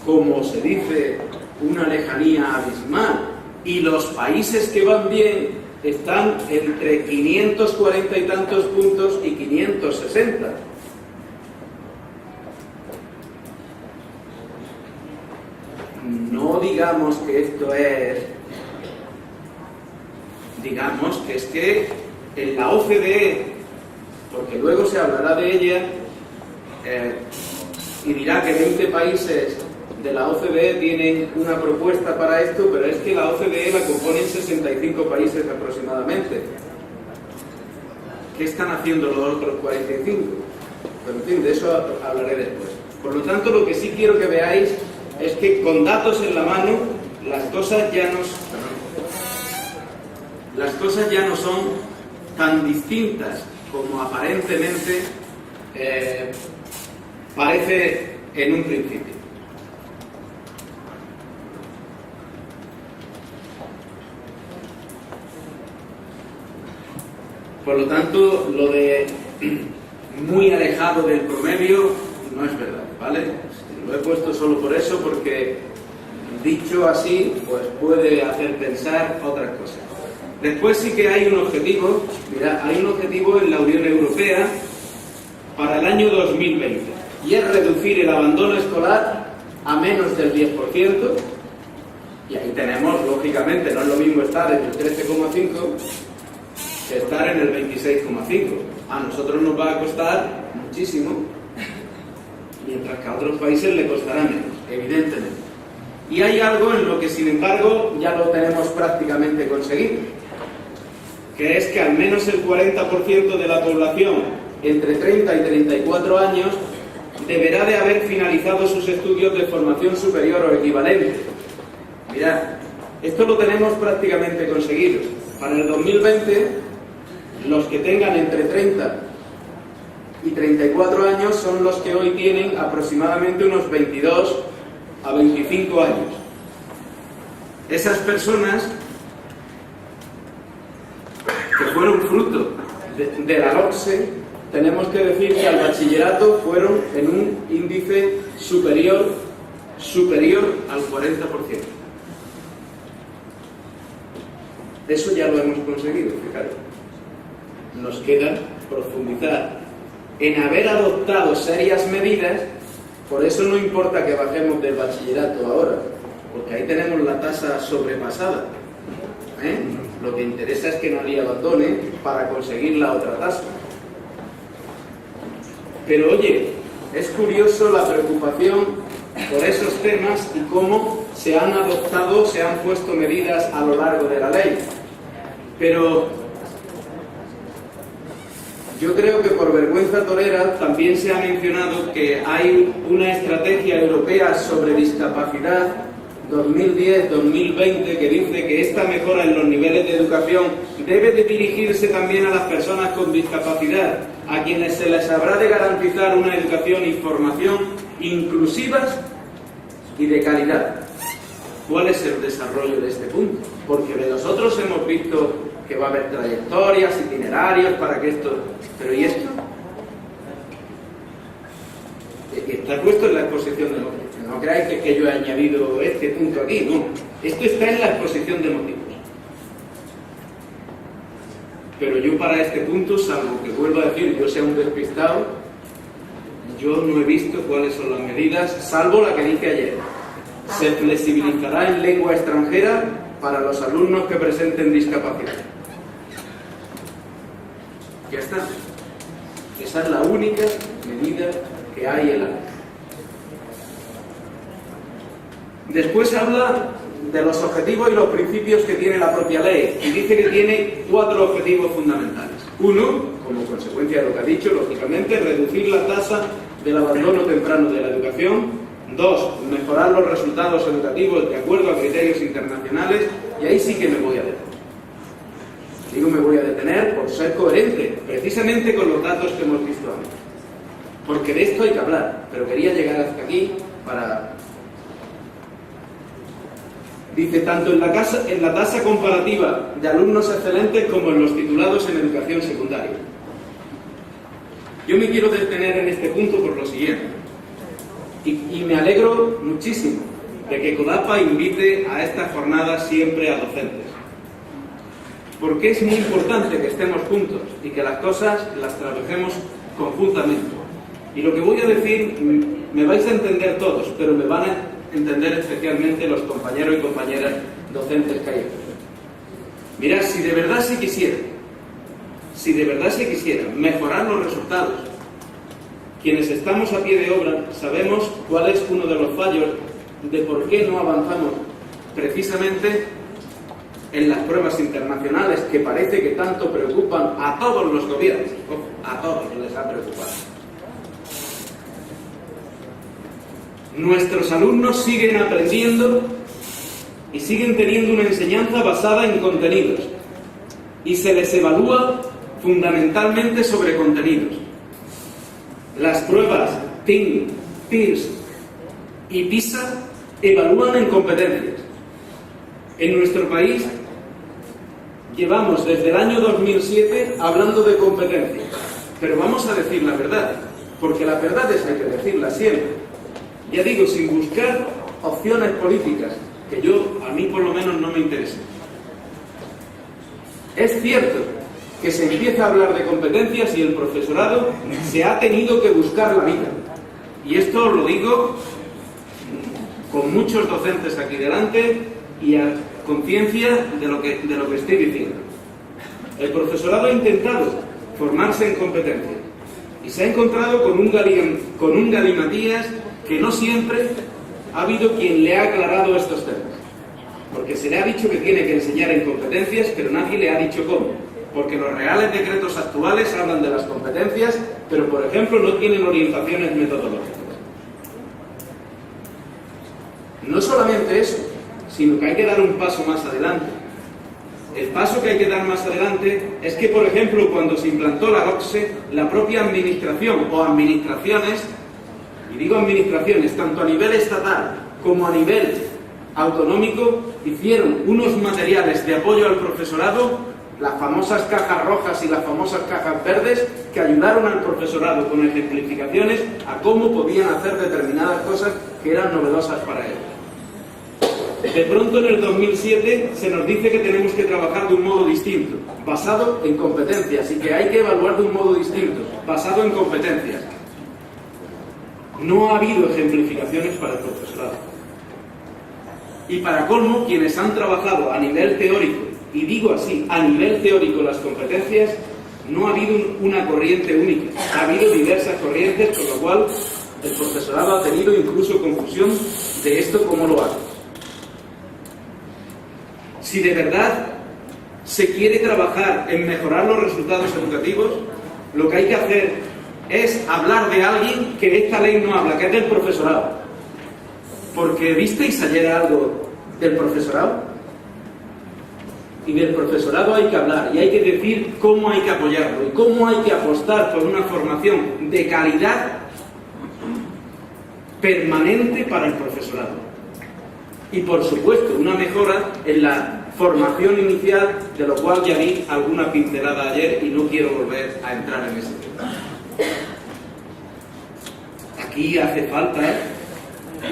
como se dice, una lejanía abismal. Y los países que van bien están entre 540 y tantos puntos y 560. No digamos que esto es... Digamos que es que en la OCDE, porque luego se hablará de ella y dirá que 20 países de la OCDE tienen una propuesta para esto, pero es que la OCDE la componen 65 países aproximadamente. ¿Qué están haciendo los otros 45? Pero en fin, de eso hablaré después. Por lo tanto, lo que sí quiero que veáis es que con datos en la mano las cosas ya no son tan distintas como aparentemente parece en un principio. Por lo tanto, lo de muy alejado del promedio no es verdad, ¿vale? Lo he puesto solo por eso, porque dicho así, pues puede hacer pensar otras cosas. Después sí que hay un objetivo, mira, hay un objetivo en la Unión Europea para el año 2020, y es reducir el abandono escolar a menos del 10%, y ahí tenemos, lógicamente, no es lo mismo estar en el 13,5 que estar en el 26,5. A nosotros nos va a costar muchísimo, mientras que a otros países le costará menos, evidentemente. Y hay algo en lo que, sin embargo, ya lo tenemos prácticamente conseguido, que es que al menos el 40% de la población entre 30 y 34 años deberá de haber finalizado sus estudios de formación superior o equivalente. Mirad, esto lo tenemos prácticamente conseguido. Para el 2020, los que tengan entre 30 y 34 años son los que hoy tienen aproximadamente unos 22 a 25 años. Esas personas que fueron fruto de la LOCSE, tenemos que decir que al bachillerato fueron en un índice superior al 40%. Eso ya lo hemos conseguido, fijaros. Nos queda profundizar en haber adoptado serias medidas. Por eso no importa que bajemos del bachillerato ahora, porque ahí tenemos la tasa sobrepasada. Lo que interesa es que nadie abandone para conseguir la otra tasa. Pero oye, es curioso la preocupación por esos temas y cómo se han adoptado, se han puesto medidas a lo largo de la ley. Pero yo creo que por vergüenza torera también se ha mencionado que hay una estrategia europea sobre discapacidad 2010-2020 que dice que esta mejora en los niveles de educación debe de dirigirse también a las personas con discapacidad, a quienes se les habrá de garantizar una educación y formación inclusivas y de calidad. ¿Cuál es el desarrollo de este punto? Porque de nosotros hemos visto que va a haber trayectorias, itinerarios para que esto... ¿Pero y esto? Está puesto en la exposición de motivos. No creáis que yo he añadido este punto aquí, no. Esto está en la exposición de motivos. Pero yo para este punto, salvo que vuelva a decir yo sea un despistado, yo no he visto cuáles son las medidas, salvo la que dije ayer. Se flexibilizará en lengua extranjera para los alumnos que presenten discapacidad. Ya está. Esa es la única medida que hay en la ley. Después habla de los objetivos y los principios que tiene la propia ley y dice que tiene 4 objetivos fundamentales. Uno, como consecuencia de lo que ha dicho, lógicamente, reducir la tasa del abandono temprano de la educación. 2, mejorar los resultados educativos de acuerdo a criterios internacionales. Y ahí sí que me voy a detener. Digo me voy a detener por ser coherente, precisamente con los datos que hemos visto antes. Porque de esto hay que hablar, pero quería llegar hasta aquí para... Dice, tanto en la tasa comparativa de alumnos excelentes como en los titulados en educación secundaria. Yo me quiero detener en este punto por lo siguiente. Y me alegro muchísimo de que CODAPA invite a estas jornadas siempre a docentes. Porque es muy importante que estemos juntos y que las cosas las trabajemos conjuntamente. Y lo que voy a decir, me vais a entender todos, pero me van a entender especialmente los compañeros y compañeras docentes que hay aquí. Mirad, si de verdad se quisiera mejorar los resultados, quienes estamos a pie de obra sabemos cuál es uno de los fallos de por qué no avanzamos precisamente en las pruebas internacionales que parece que tanto preocupan a todos los gobiernos. A todos les ha preocupado. Nuestros alumnos siguen aprendiendo y siguen teniendo una enseñanza basada en contenidos y se les evalúa fundamentalmente sobre contenidos. Las pruebas TIN, PIRS y PISA evalúan en competencias. En nuestro país llevamos desde el año 2007 hablando de competencias, pero vamos a decir la verdad, porque la verdad es que hay que decirla siempre. Ya digo, sin buscar opciones políticas, que a mí por lo menos no me interesan. Es cierto que se empieza a hablar de competencias y el profesorado se ha tenido que buscar la vida. Y esto os lo digo con muchos docentes aquí delante y a conciencia de lo que estoy diciendo. El profesorado ha intentado formarse en competencias y se ha encontrado con un galimatías que no siempre ha habido quien le ha aclarado estos temas. Porque se le ha dicho que tiene que enseñar en competencias, pero nadie le ha dicho cómo. Porque los reales decretos actuales hablan de las competencias, pero por ejemplo no tienen orientaciones metodológicas. No solamente eso, sino que hay que dar un paso más adelante. El paso que hay que dar más adelante es que, por ejemplo, cuando se implantó la LOCSE, la propia administración o administraciones, y digo administraciones, tanto a nivel estatal como a nivel autonómico, hicieron unos materiales de apoyo al profesorado, las famosas cajas rojas y las famosas cajas verdes, que ayudaron al profesorado con ejemplificaciones a cómo podían hacer determinadas cosas que eran novedosas para ellos. De pronto en el 2007 se nos dice que tenemos que trabajar de un modo distinto, basado en competencias, y que hay que evaluar de un modo distinto, basado en competencias. No ha habido ejemplificaciones para el profesorado. Y para colmo, quienes han trabajado a nivel teórico, y digo así, a nivel teórico las competencias, no ha habido una corriente única, ha habido diversas corrientes, con lo cual el profesorado ha tenido incluso confusión de esto cómo lo hace. Si de verdad se quiere trabajar en mejorar los resultados educativos, lo que hay que hacer es hablar de alguien que esta ley no habla, que es del profesorado. Porque ¿visteis ayer algo del profesorado? Y del profesorado hay que hablar y hay que decir cómo hay que apoyarlo y cómo hay que apostar por una formación de calidad permanente para el profesorado. Y por supuesto, una mejora en la formación inicial, de lo cual ya vi alguna pincelada ayer y no quiero volver a entrar en ese tema. Aquí hace falta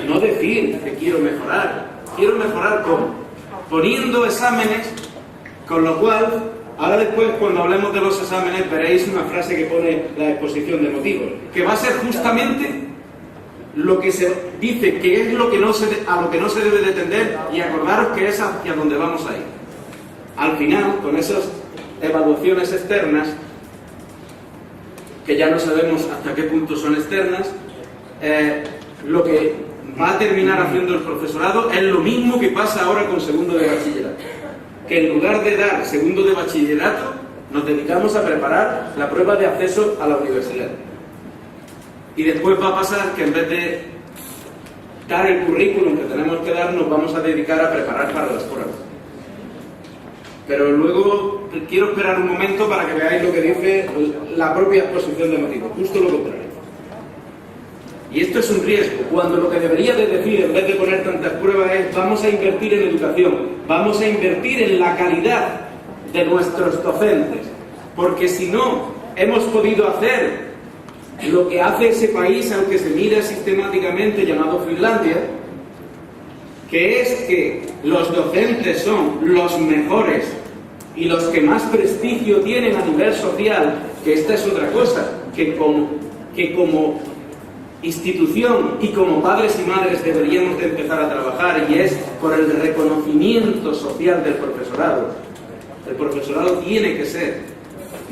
no decir que quiero mejorar ¿cómo? Poniendo exámenes, con lo cual, ahora después cuando hablemos de los exámenes veréis una frase que pone la exposición de motivos, que va a ser justamente lo que se dice que es lo que a lo que no se debe de tender, y acordaros que es hacia donde vamos a ir. Al final, con esas evaluaciones externas, que ya no sabemos hasta qué punto son externas, lo que va a terminar haciendo el profesorado es lo mismo que pasa ahora con segundo de bachillerato, que en lugar de dar segundo de bachillerato nos dedicamos a preparar la prueba de acceso a la universidad. Y después va a pasar que en vez de dar el currículum que tenemos que dar, nos vamos a dedicar a preparar para las pruebas. Pero luego quiero esperar un momento para que veáis lo que dice la propia exposición de motivos, justo lo contrario. Y esto es un riesgo, cuando lo que debería de decir, en vez de poner tantas pruebas, es vamos a invertir en educación, vamos a invertir en la calidad de nuestros docentes, porque si no hemos podido hacer lo que hace ese país, aunque se mira sistemáticamente, llamado Finlandia, que es que los docentes son los mejores y los que más prestigio tienen a nivel social, que esta es otra cosa, que como institución y como padres y madres deberíamos de empezar a trabajar, y es por el reconocimiento social del profesorado. El profesorado tiene que ser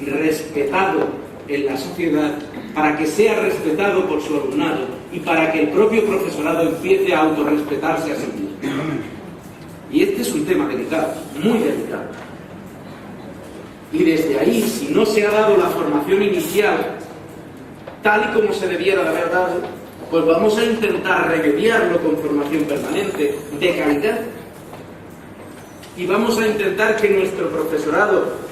respetado en la sociedad para que sea respetado por su alumnado y para que el propio profesorado empiece a autorrespetarse a sí mismo. Y este es un tema delicado, muy delicado. Y desde ahí, si no se ha dado la formación inicial tal y como se debiera de haber dado, pues vamos a intentar remediarlo con formación permanente, de calidad. Y vamos a intentar que nuestro profesorado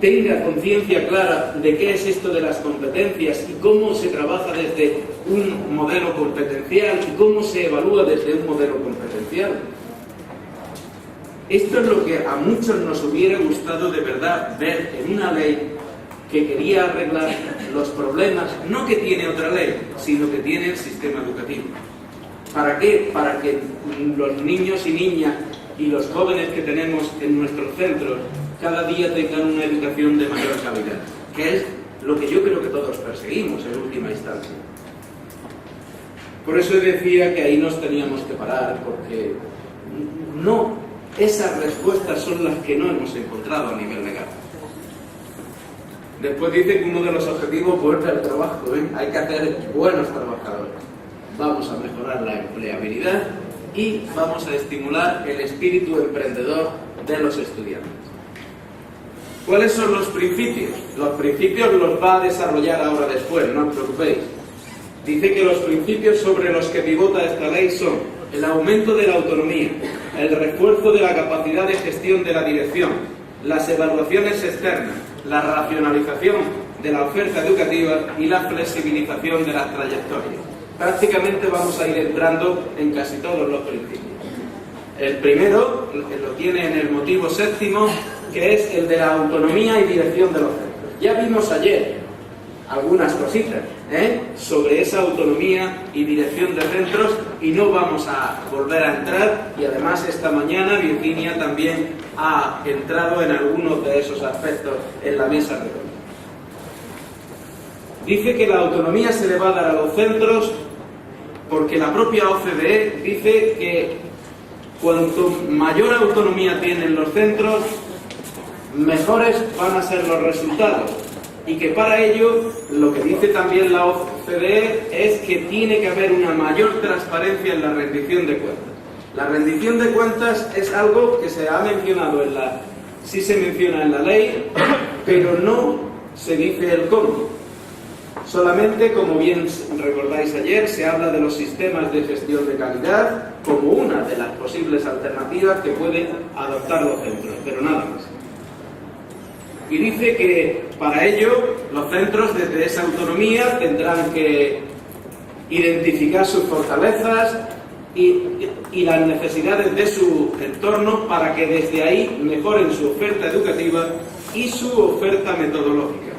tenga conciencia clara de qué es esto de las competencias y cómo se trabaja desde un modelo competencial y cómo se evalúa desde un modelo competencial. Esto es lo que a muchos nos hubiera gustado de verdad ver en una ley que quería arreglar los problemas, no que tiene otra ley, sino que tiene el sistema educativo. ¿Para qué? Para que los niños y niñas y los jóvenes que tenemos en nuestros centros cada día tengan una educación de mayor calidad, que es lo que yo creo que todos perseguimos en última instancia. Por eso decía que ahí nos teníamos que parar, porque no, esas respuestas son las que no hemos encontrado a nivel legal. Después dice que uno de los objetivos es vuelta al trabajo, ¿eh? Hay que hacer buenos trabajadores. Vamos a mejorar la empleabilidad y vamos a estimular el espíritu emprendedor de los estudiantes. ¿Cuáles son los principios? Los principios los va a desarrollar ahora después, no os preocupéis. Dice que los principios sobre los que pivota esta ley son el aumento de la autonomía, el refuerzo de la capacidad de gestión de la dirección, las evaluaciones externas, la racionalización de la oferta educativa y la flexibilización de las trayectorias. Prácticamente vamos a ir entrando en casi todos los principios. El primero lo tiene en el motivo séptimo, que es el de la autonomía y dirección de los centros. Ya vimos ayer algunas cositas sobre esa autonomía y dirección de centros y no vamos a volver a entrar, y además esta mañana Virginia también ha entrado en algunos de esos aspectos en la mesa redonda. Dice que la autonomía se le va a dar a los centros porque la propia OCDE dice que cuanto mayor autonomía tienen los centros, mejores van a ser los resultados. Y que para ello, lo que dice también la OCDE es que tiene que haber una mayor transparencia en la rendición de cuentas. La rendición de cuentas es algo que se ha mencionado sí se menciona en la ley, pero no se dice el cómo. Solamente, como bien recordáis ayer, se habla de los sistemas de gestión de calidad como una de las posibles alternativas que pueden adoptar los centros, pero nada más. Y dice que para ello los centros desde esa autonomía tendrán que identificar sus fortalezas y las necesidades de su entorno para que desde ahí mejoren su oferta educativa y su oferta metodológica.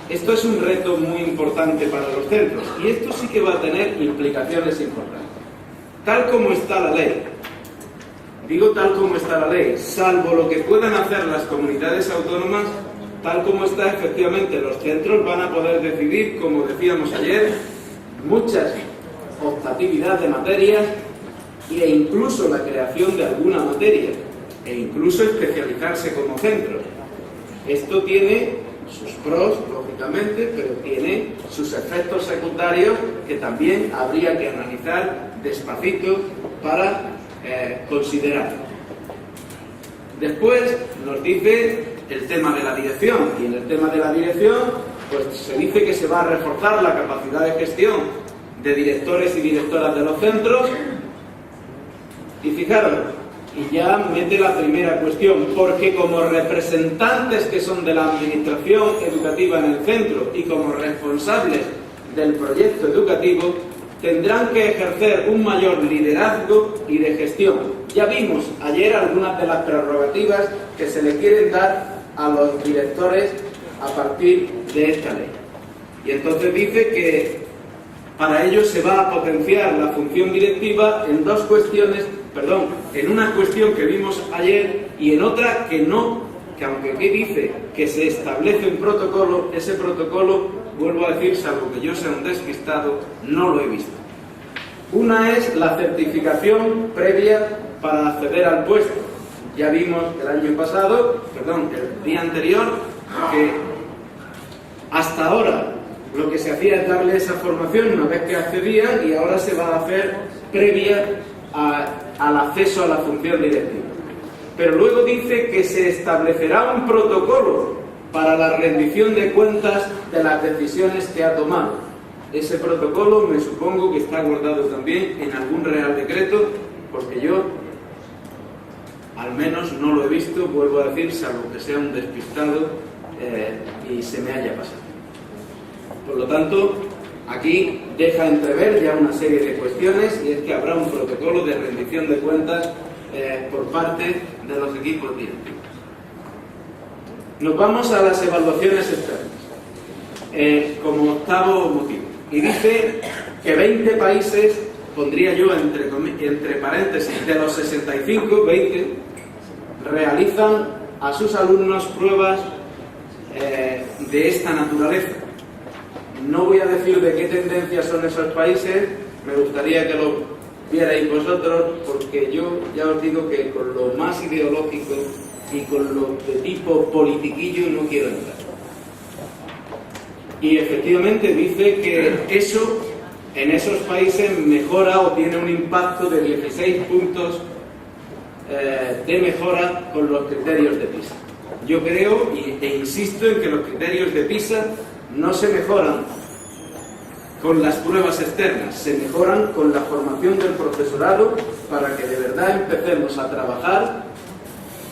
Esto es un reto muy importante para los centros y esto sí que va a tener implicaciones importantes. Tal como está la ley, digo tal como está la ley, salvo lo que puedan hacer las comunidades autónomas, tal como está, efectivamente, los centros van a poder decidir, como decíamos ayer, muchas optatividad de materias e incluso la creación de alguna materia e incluso especializarse como centro. Esto tiene sus pros, lógicamente, pero tiene sus efectos secundarios que también habría que analizar despacito para considerar. Después nos dice el tema de la dirección, y en el tema de la dirección pues se dice que se va a reforzar la capacidad de gestión de directores y directoras de los centros. Y fijaros, y ya mete la primera cuestión, porque como representantes que son de la administración educativa en el centro y como responsables del proyecto educativo, tendrán que ejercer un mayor liderazgo y de gestión. Ya vimos ayer algunas de las prerrogativas que se le quieren dar a los directores a partir de esta ley. Y entonces dice que para ello se va a potenciar la función directiva en dos cuestiones, en una cuestión que vimos ayer y en otra que no, que aunque aquí dice que se establece un protocolo, ese protocolo, vuelvo a decir, salvo que yo sea un despistado, no lo he visto. Una es la certificación previa para acceder al puesto. Ya vimos el día anterior, que hasta ahora lo que se hacía es darle esa formación una vez que accedían y ahora se va a hacer previa al acceso a la función directiva. Pero luego dice que se establecerá un protocolo para la rendición de cuentas de las decisiones que ha tomado. Ese protocolo me supongo que está guardado también en algún Real Decreto, porque yo al menos no lo he visto, vuelvo a decir, salvo que sea un despistado y se me haya pasado. Por lo tanto, aquí deja entrever ya una serie de cuestiones, y es que habrá un protocolo de rendición de cuentas por parte de los equipos directivos. Nos vamos a las evaluaciones externas, como octavo motivo. Y dice que 20 países, pondría yo entre paréntesis, de los 65, 20, realizan a sus alumnos pruebas de esta naturaleza. No voy a decir de qué tendencia son esos países, me gustaría que lo vierais vosotros, porque yo ya os digo que con lo más ideológico y con lo de tipo politiquillo no quiero entrar. Y efectivamente dice que eso en esos países mejora o tiene un impacto de 16 puntos de mejora con los criterios de PISA. Yo creo e insisto en que los criterios de PISA no se mejoran con las pruebas externas, se mejoran con la formación del profesorado para que de verdad empecemos a trabajar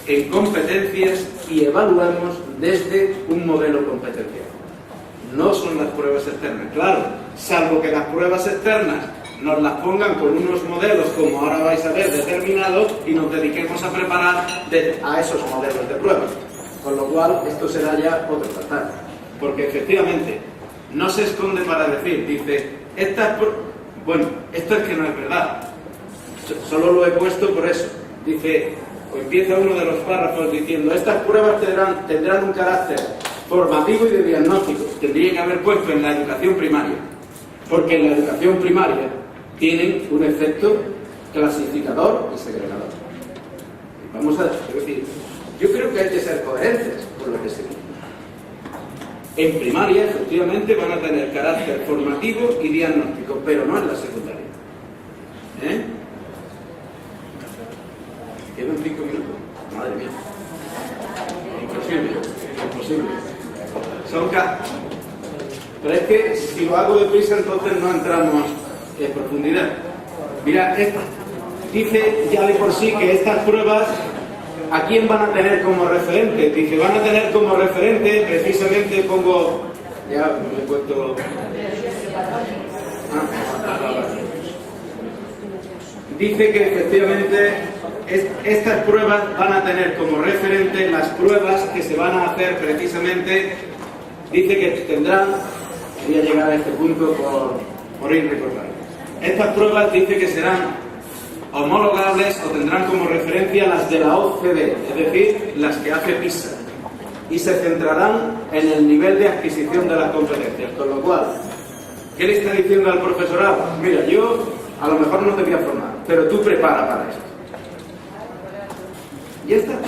en competencias y evaluemos desde un modelo competencial. No son las pruebas externas, claro, salvo que las pruebas externas nos las pongan con unos modelos, como ahora vais a ver, determinados, y nos dediquemos a preparar a esos modelos de pruebas. Con lo cual, esto será ya otro tratar. Porque efectivamente, no se esconde para decir, dice, bueno, esto es que no es verdad. Solo lo he puesto por eso. Dice, o empieza uno de los párrafos diciendo, estas pruebas tendrán un carácter formativo y de diagnóstico. Tendría que haber puesto en la educación primaria. Porque en la educación primaria tienen un efecto clasificador y segregador. Vamos a decir, yo creo que hay que ser coherentes con lo que se dice. En primaria, efectivamente, van a tener carácter formativo y diagnóstico, pero no en la secundaria. Quedan 5 minutos. Madre mía. Imposible. Pero es que si lo hago deprisa, entonces no entramos en profundidad. Mira, dice ya de por sí que estas pruebas, ¿a quién van a tener como referente? Dice, van a tener como referente, precisamente pongo, ya me he puesto... Dice que efectivamente estas pruebas van a tener como referente las pruebas que se van a hacer precisamente, dice que tendrán, voy a llegar a este punto por ir recordando. Estas pruebas dice que serán homologables o tendrán como referencia las de la OCDE, es decir, las que hace PISA, y se centrarán en el nivel de adquisición de las competencias. Con lo cual, ¿qué le está diciendo al profesorado? Mira, yo a lo mejor no te voy a formar, pero tú prepara para esto. Y ya está.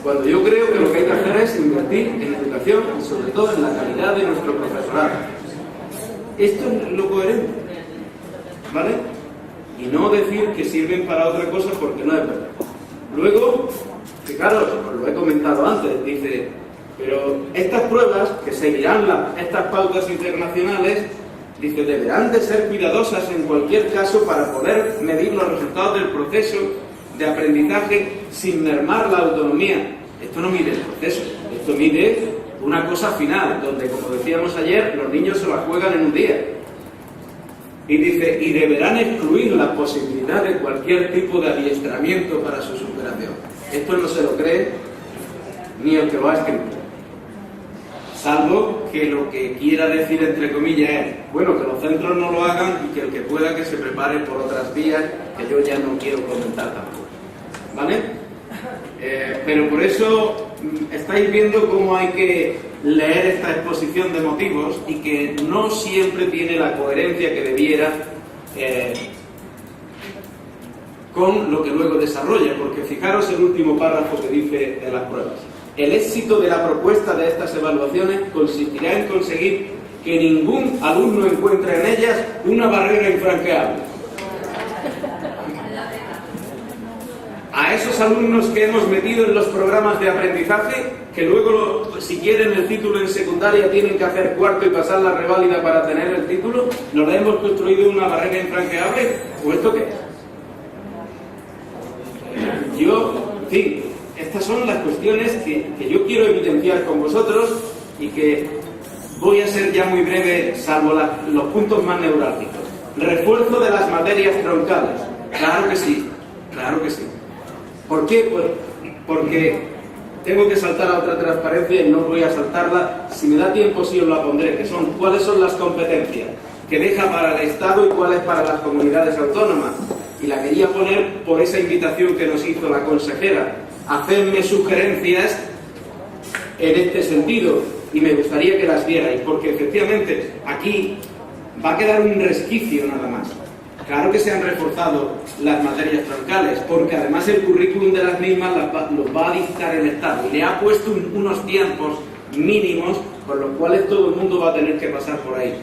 Cuando yo creo que lo que hay que hacer es invertir en educación y sobre todo en la calidad de nuestro profesorado. Esto es lo coherente, ¿vale? Y no decir que sirven para otra cosa porque no es verdad. Luego, fijaros, os lo he comentado antes, dice, pero estas pruebas, que seguirán estas pautas internacionales, dice, deberán de ser cuidadosas en cualquier caso para poder medir los resultados del proceso de aprendizaje sin mermar la autonomía. Esto no mide el proceso, esto mide una cosa final, donde, como decíamos ayer, los niños se la juegan en un día. Y dice, y deberán excluir la posibilidad de cualquier tipo de adiestramiento para su superación. Esto no se lo cree ni el que lo ha escrito. Salvo que lo que quiera decir, entre comillas, es, bueno, que los centros no lo hagan y que el que pueda que se prepare por otras vías, que yo ya no quiero comentar tampoco. ¿Vale? Pero por eso estáis viendo cómo hay que leer esta exposición de motivos y que no siempre tiene la coherencia que debiera con lo que luego desarrolla, porque fijaros el último párrafo que dice de las pruebas. El éxito de la propuesta de estas evaluaciones consistirá en conseguir que ningún alumno encuentre en ellas una barrera infranqueable. A esos alumnos que hemos metido en los programas de aprendizaje, que luego, si quieren el título en secundaria, tienen que hacer cuarto y pasar la reválida para tener el título, ¿nos hemos construido una barrera infranqueable? ¿O esto qué? En fin, estas son las cuestiones que yo quiero evidenciar con vosotros y que voy a ser ya muy breve, salvo los puntos más neurálgicos. Refuerzo de las materias troncales. Claro que sí, claro que sí. ¿Por qué? Pues porque tengo que saltar a otra transparencia y no voy a saltarla. Si me da tiempo sí os la pondré, que son cuáles son las competencias que deja para el Estado y cuáles para las comunidades autónomas. Y la quería poner por esa invitación que nos hizo la consejera. Hacedme sugerencias en este sentido y me gustaría que las vierais, porque efectivamente aquí va a quedar un resquicio nada más. Claro que se han reforzado las materias troncales, porque además el currículum de las mismas los va a dictar el Estado y le ha puesto unos tiempos mínimos por los cuales todo el mundo va a tener que pasar por ahí.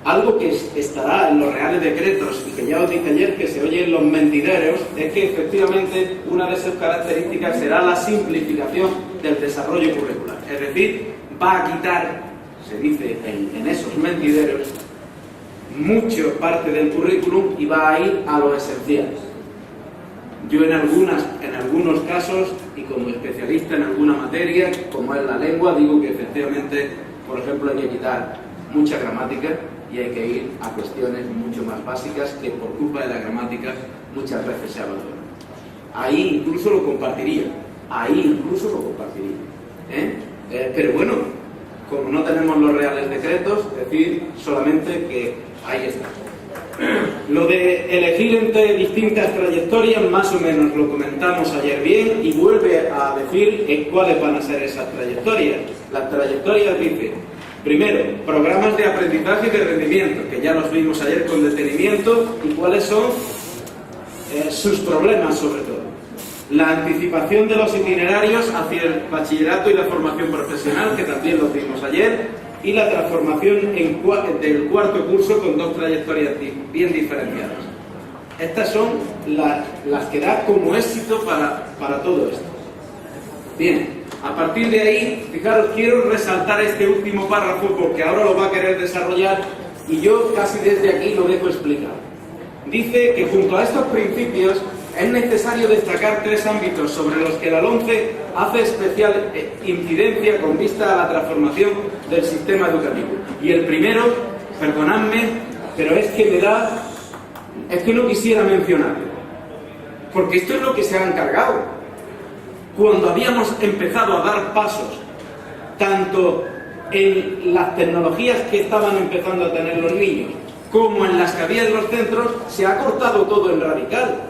Algo que estará en los reales decretos y que ya os dije ayer que se oye en los mentideros es que efectivamente una de sus características será la simplificación del desarrollo curricular. Es decir, va a quitar, se dice en esos mentideros, mucho parte del currículum y va a ir a lo esencial. Yo en algunos casos y como especialista en alguna materia, como es la lengua, digo que efectivamente, por ejemplo, hay que quitar mucha gramática y hay que ir a cuestiones mucho más básicas que por culpa de la gramática muchas veces se abandonan. Ahí incluso lo compartiría. Pero bueno, como no tenemos los reales decretos, decir solamente que ahí está. Lo de elegir entre distintas trayectorias, más o menos lo comentamos ayer bien, y vuelve a decir cuáles van a ser esas trayectorias. Las trayectorias dice, primero, programas de aprendizaje y de rendimiento, que ya los vimos ayer con detenimiento, y cuáles son sus problemas sobre todo. La anticipación de los itinerarios hacia el bachillerato y la formación profesional, que también los vimos ayer, y la transformación del cuarto curso con dos trayectorias bien diferenciadas. Estas son las que da como éxito para todo esto. Bien, a partir de ahí, fijaros, quiero resaltar este último párrafo porque ahora lo va a querer desarrollar y yo casi desde aquí lo dejo explicar. Dice que junto a estos principios es necesario destacar tres ámbitos sobre los que la LOMCE hace especial incidencia con vista a la transformación del sistema educativo. Y el primero, perdonadme, pero es que no quisiera mencionarlo, porque esto es lo que se ha encargado. Cuando habíamos empezado a dar pasos, tanto en las tecnologías que estaban empezando a tener los niños, como en las que había en los centros, se ha cortado todo en radical.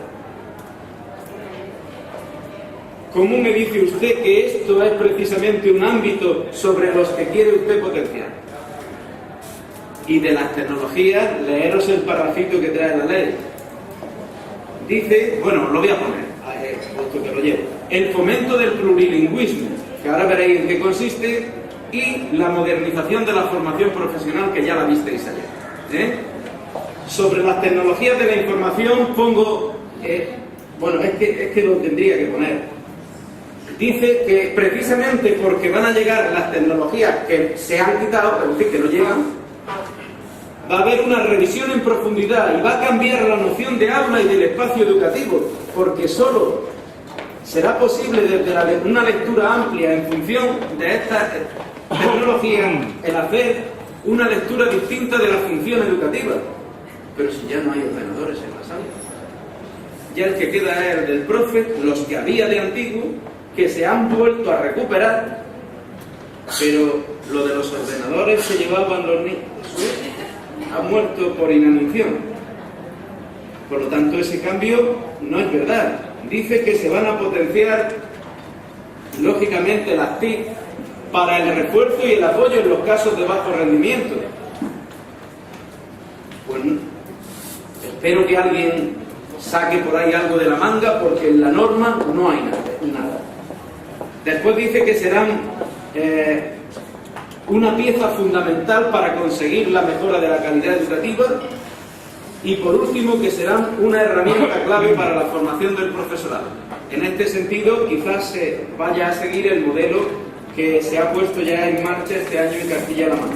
¿Cómo me dice usted que esto es precisamente un ámbito sobre los que quiere usted potenciar? Y de las tecnologías, leeros el parrafito que trae la ley. Dice, bueno, lo voy a poner, puesto que lo llevo. El fomento del plurilingüismo, que ahora veréis en qué consiste, y la modernización de la formación profesional, que ya la visteis ayer. Sobre las tecnologías de la información pongo, bueno, es que lo tendría que poner. Dice que precisamente porque van a llegar las tecnologías que se han quitado, es decir, que no llegan, va a haber una revisión en profundidad y va a cambiar la noción de aula y del espacio educativo, porque solo será posible desde una lectura amplia en función de estas tecnologías el hacer una lectura distinta de la función educativa. Pero si ya no hay ordenadores en las aulas, ya el que queda es el del profe, los que había de antiguo, que se han vuelto a recuperar, pero lo de los ordenadores que llevaban los niños ha muerto por inanición. Por lo tanto, ese cambio no es verdad. Dice que se van a potenciar, lógicamente, las TIC para el refuerzo y el apoyo en los casos de bajo rendimiento. Pues espero que alguien saque por ahí algo de la manga, porque en la norma no hay nada. Después dice que serán una pieza fundamental para conseguir la mejora de la calidad educativa y, por último, que serán una herramienta clave para la formación del profesorado. En este sentido, quizás se vaya a seguir el modelo que se ha puesto ya en marcha este año en Castilla-La Mancha.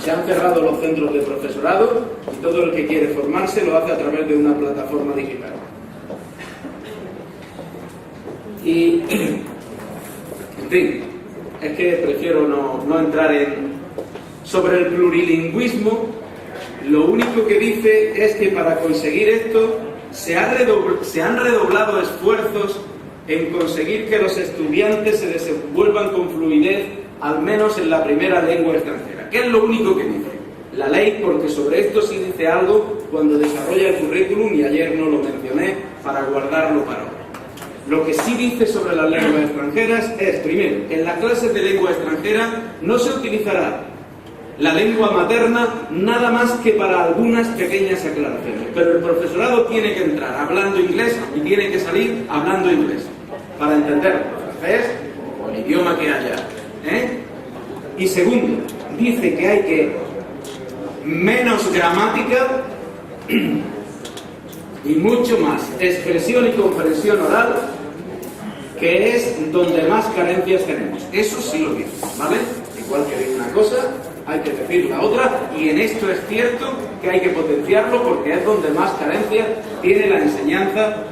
Se han cerrado los centros de profesorado y todo el que quiere formarse lo hace a través de una plataforma digital. Y en fin, es que prefiero no entrar en... Sobre el plurilingüismo, lo único que dice es que para conseguir esto se han redoblado esfuerzos en conseguir que los estudiantes se desenvuelvan con fluidez, al menos en la primera lengua extranjera. ¿Qué es lo único que dice la ley? Porque sobre esto sí dice algo cuando desarrolla el currículum, y ayer no lo mencioné para guardarlo para hoy. Lo que sí dice sobre las lenguas extranjeras es, primero, en las clases de lengua extranjera no se utilizará la lengua materna nada más que para algunas pequeñas aclaraciones. Pero el profesorado tiene que entrar hablando inglés y tiene que salir hablando inglés para entender el francés o el idioma que haya. Y segundo, dice que hay que menos gramática y mucho más expresión y comprensión oral, que es donde más carencias tenemos. Eso sí lo dice, ¿vale? Igual que dice una cosa, hay que decir la otra, y en esto es cierto que hay que potenciarlo porque es donde más carencias tiene la enseñanza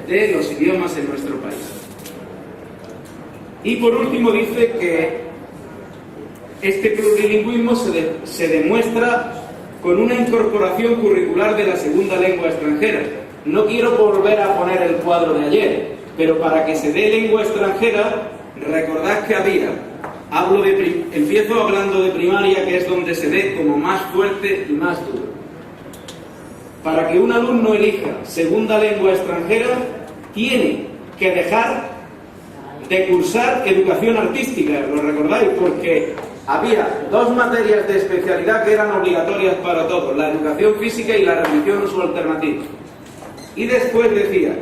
de los idiomas en nuestro país. Y por último dice que este plurilingüismo se demuestra con una incorporación curricular de la segunda lengua extranjera. No quiero volver a poner el cuadro de ayer, pero para que se dé lengua extranjera, recordad que empiezo hablando de primaria, que es donde se dé como más fuerte y más duro. Para que un alumno elija segunda lengua extranjera, tiene que dejar de cursar educación artística, ¿lo recordáis? Porque había dos materias de especialidad que eran obligatorias para todos, la educación física y la religión o su alternativa. Y después decía,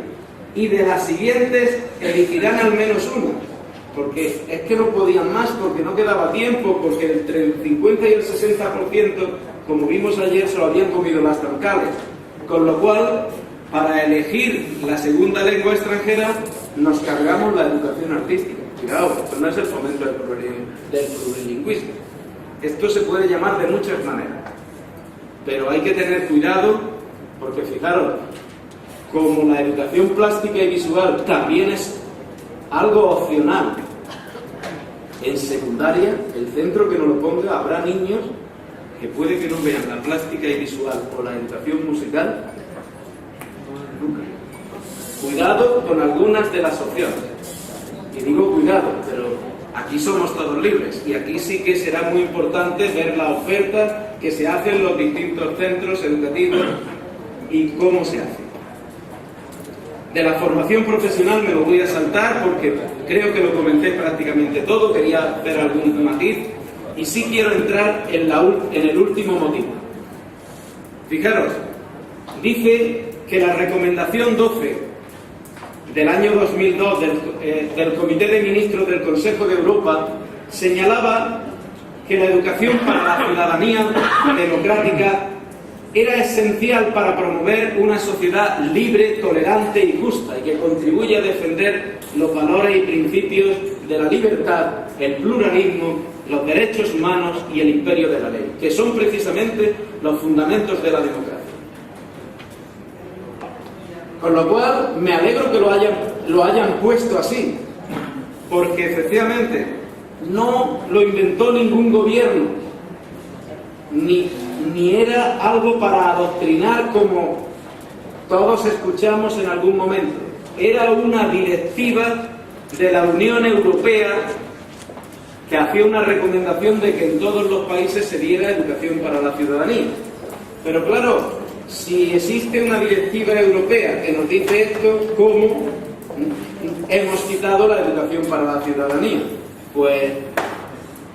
y de las siguientes elegirán al menos una, porque es que no podían más, porque no quedaba tiempo, porque entre el 50 y el 60%, como vimos ayer, se lo habían comido las troncales. Con lo cual, para elegir la segunda lengua extranjera, nos cargamos la educación artística. Cuidado, esto no es el fomento del plurilingüismo. Esto se puede llamar de muchas maneras, pero hay que tener cuidado, porque fijaros, como la educación plástica y visual también es algo opcional, en secundaria, el centro que nos lo ponga, habrá niños que puede que no vean la plástica y visual o la educación musical nunca. Cuidado con algunas de las opciones. Y digo cuidado, pero aquí somos todos libres y aquí sí que será muy importante ver la oferta que se hace en los distintos centros educativos y cómo se hace. De la formación profesional me lo voy a saltar porque creo que lo comenté prácticamente todo, quería hacer algún matiz y sí quiero entrar en el último motivo. Fijaros, dice que la recomendación 12 del año 2002 del Comité de Ministros del Consejo de Europa señalaba que la educación para la ciudadanía democrática era esencial para promover una sociedad libre, tolerante y justa y que contribuye a defender los valores y principios de la libertad, el pluralismo, los derechos humanos y el imperio de la ley, que son precisamente los fundamentos de la democracia. Con lo cual, me alegro que lo hayan puesto así, porque efectivamente no lo inventó ningún gobierno, ni era algo para adoctrinar como todos escuchamos en algún momento. Era una directiva de la Unión Europea que hacía una recomendación de que en todos los países se diera educación para la ciudadanía. Pero claro, si existe una directiva europea que nos dice esto, ¿cómo hemos quitado la educación para la ciudadanía? Pues,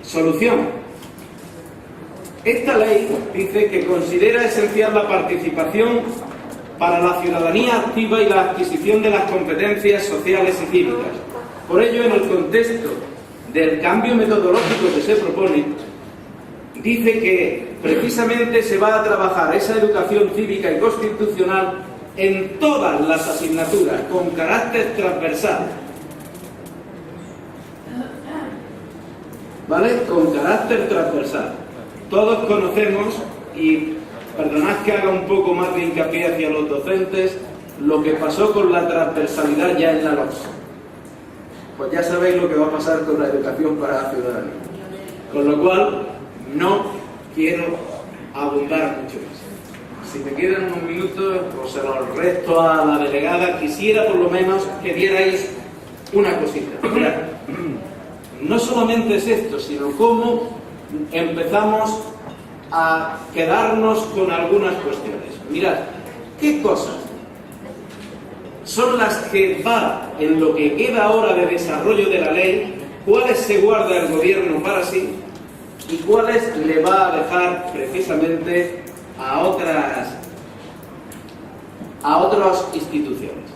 solución. Esta ley dice que considera esencial la participación para la ciudadanía activa y la adquisición de las competencias sociales y cívicas. Por ello, en el contexto del cambio metodológico que se propone, dice que precisamente se va a trabajar esa educación cívica y constitucional en todas las asignaturas, con carácter transversal. ¿Vale? Con carácter transversal. Todos conocemos, y perdonad que haga un poco más de hincapié hacia los docentes, lo que pasó con la transversalidad ya en la LOMS. Pues ya sabéis lo que va a pasar con la educación para la ciudadanía. Con lo cual, no quiero abundar mucho más. Si me quedan unos minutos, os se los resto a la delegada. Quisiera por lo menos que dierais una cosita. Mirad, no solamente es esto, sino cómo empezamos a quedarnos con algunas cuestiones. Mirad, ¿qué cosas son las que va en lo que queda ahora de desarrollo de la ley? ¿Cuáles se guarda el gobierno para sí? y cuáles le va a dejar precisamente a otras instituciones.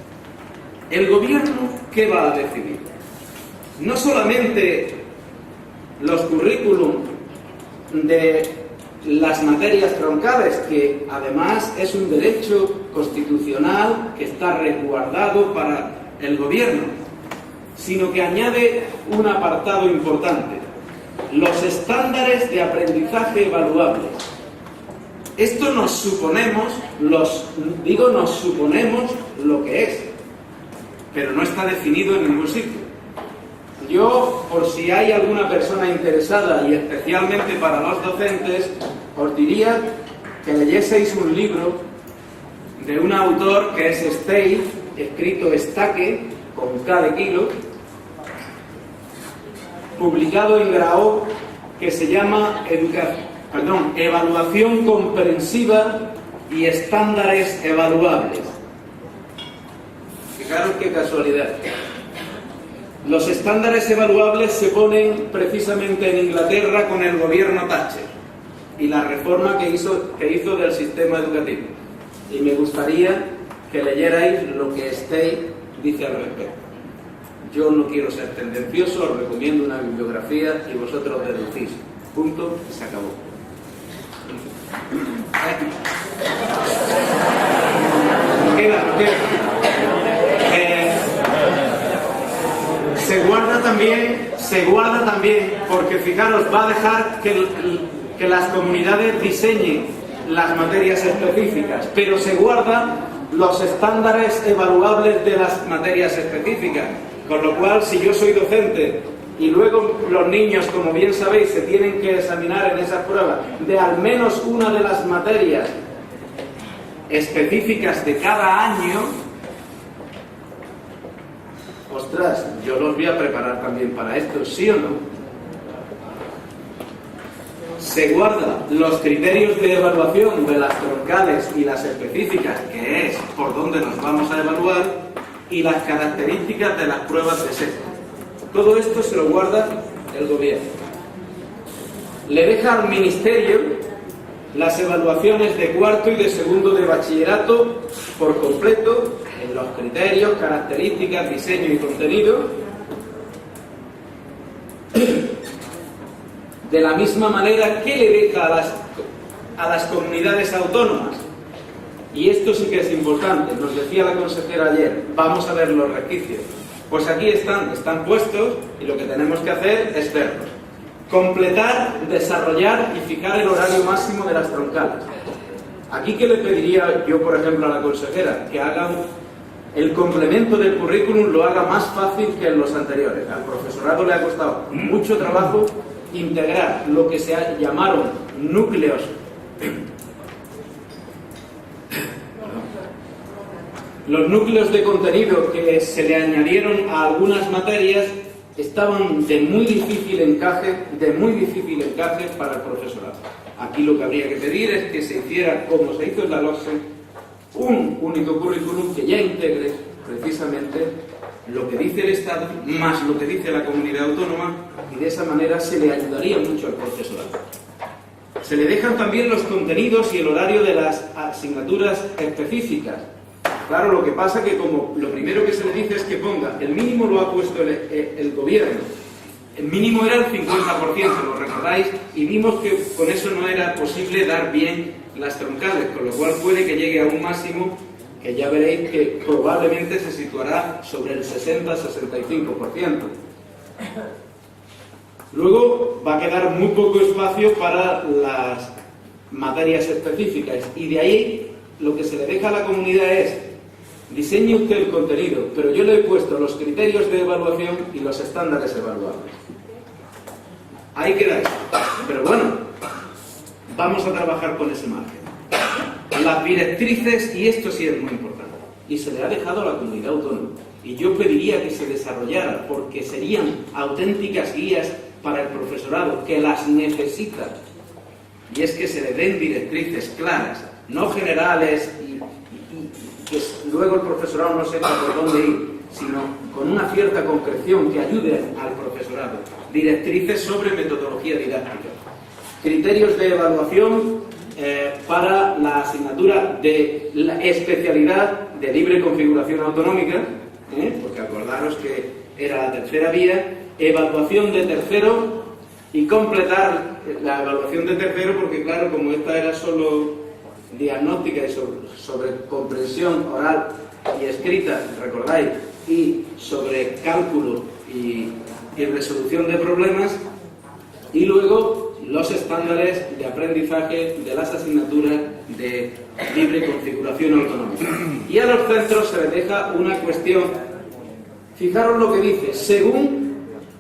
El gobierno, ¿qué va a decidir? No solamente los currículum de las materias troncales, que además es un derecho constitucional que está resguardado para el gobierno, sino que añade un apartado importante: los estándares de aprendizaje evaluables. Esto nos suponemos lo que es, pero no está definido en ningún sitio. Yo, por si hay alguna persona interesada, y especialmente para los docentes, os diría que leyeseis un libro de un autor que es Stey, escrito Estaque, con K de kilo, publicado en Grao, que se llama Evaluación comprensiva y estándares evaluables. Fijaros qué casualidad. Los estándares evaluables se ponen precisamente en Inglaterra con el gobierno Thatcher y la reforma que hizo del sistema educativo. Y me gustaría que leyerais lo que Stey dice al respecto. Yo no quiero ser tendencioso, os recomiendo una bibliografía y vosotros deducís. Punto, y se acabó. Se guarda también, porque fijaros, va a dejar que las comunidades diseñen las materias específicas, pero se guardan los estándares evaluables de las materias específicas, con lo cual, si yo soy docente y luego los niños, como bien sabéis, se tienen que examinar en esas pruebas de al menos una de las materias específicas de cada año, ostras, yo los voy a preparar también para esto, ¿sí o no? Se guardan los criterios de evaluación de las troncales y las específicas, que es por donde nos vamos a evaluar, y las características de las pruebas de sexto. Todo esto se lo guarda el gobierno. Le deja al ministerio las evaluaciones de cuarto y de segundo de bachillerato por completo, en los criterios, características, diseño y contenido, de la misma manera que le deja a las comunidades autónomas. Y esto sí que es importante, nos decía la consejera ayer, vamos a ver los resquicios. Pues aquí están puestos, y lo que tenemos que hacer es verlos. Completar, desarrollar y fijar el horario máximo de las troncales. Aquí, ¿qué le pediría yo, por ejemplo, a la consejera? Que haga el complemento del currículum, lo haga más fácil que en los anteriores. Al profesorado le ha costado mucho trabajo integrar lo que se llamaron núcleos. Los núcleos de contenido que se le añadieron a algunas materias estaban de muy difícil encaje para el profesorado. Aquí lo que habría que pedir es que se hiciera, como se hizo en la LOSE, un único currículum que ya integre precisamente lo que dice el Estado más lo que dice la comunidad autónoma, y de esa manera se le ayudaría mucho al profesorado. Se le dejan también los contenidos y el horario de las asignaturas específicas. Claro, lo que pasa es que como lo primero que se le dice es que ponga, el mínimo lo ha puesto el gobierno, el mínimo era el 50%, lo recordáis, y vimos que con eso no era posible dar bien las troncales, con lo cual puede que llegue a un máximo que ya veréis que probablemente se situará sobre el 60-65%. Luego va a quedar muy poco espacio para las materias específicas, y de ahí lo que se le deja a la comunidad es: diseñe usted el contenido, pero yo le he puesto los criterios de evaluación y los estándares evaluables. Ahí queda esto. Pero bueno, vamos a trabajar con ese margen. Las directrices, y esto sí es muy importante, y se le ha dejado a la comunidad autónoma, y yo pediría que se desarrollara, porque serían auténticas guías para el profesorado, que las necesita, y es que se le den directrices claras, no generales y que luego el profesorado no sepa por dónde ir, sino con una cierta concreción que ayude al profesorado. Directrices sobre metodología didáctica. criterios de evaluación para la asignatura de la especialidad de libre configuración autonómica, porque acordaros que era la tercera vía, evaluación de tercero y completar la evaluación de tercero, porque claro, como esta era solo diagnóstica y sobre comprensión oral y escrita, recordáis, y sobre cálculo y resolución de problemas, y luego los estándares de aprendizaje de las asignaturas de libre configuración autonómica. Y a los centros se les deja una cuestión. Fijaros lo que dice, según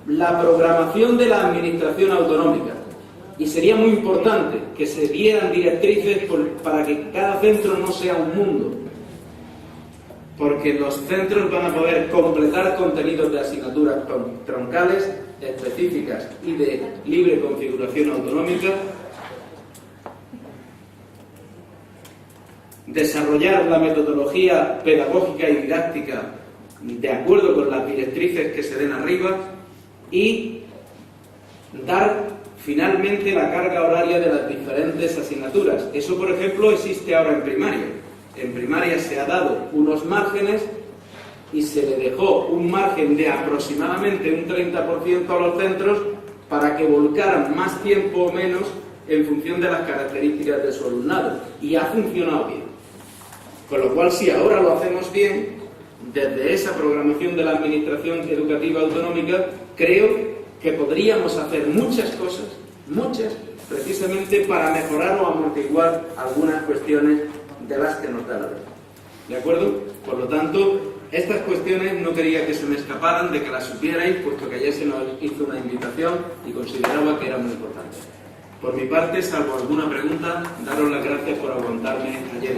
la programación de la administración autonómica. Y sería muy importante que se dieran directrices para que cada centro no sea un mundo. Porque los centros van a poder completar contenidos de asignaturas troncales, específicas y de libre configuración autonómica, desarrollar la metodología pedagógica y didáctica de acuerdo con las directrices que se den arriba y dar finalmente la carga horaria de las diferentes asignaturas. Eso, por ejemplo, existe ahora en primaria. En primaria se ha dado unos márgenes y se le dejó un margen de aproximadamente un 30% a los centros para que volcaran más tiempo o menos en función de las características de su alumnado. Y ha funcionado bien. Con lo cual, si ahora lo hacemos bien, desde esa programación de la Administración Educativa Autonómica, creo que podríamos hacer muchas cosas, precisamente para mejorar o amortiguar algunas cuestiones de las que nos da la ley. ¿De acuerdo? Por lo tanto, estas cuestiones no quería que se me escaparan, de que las supierais, puesto que ayer se nos hizo una invitación y consideraba que era muy importante. Por mi parte, salvo alguna pregunta, daros las gracias por aguantarme ayer.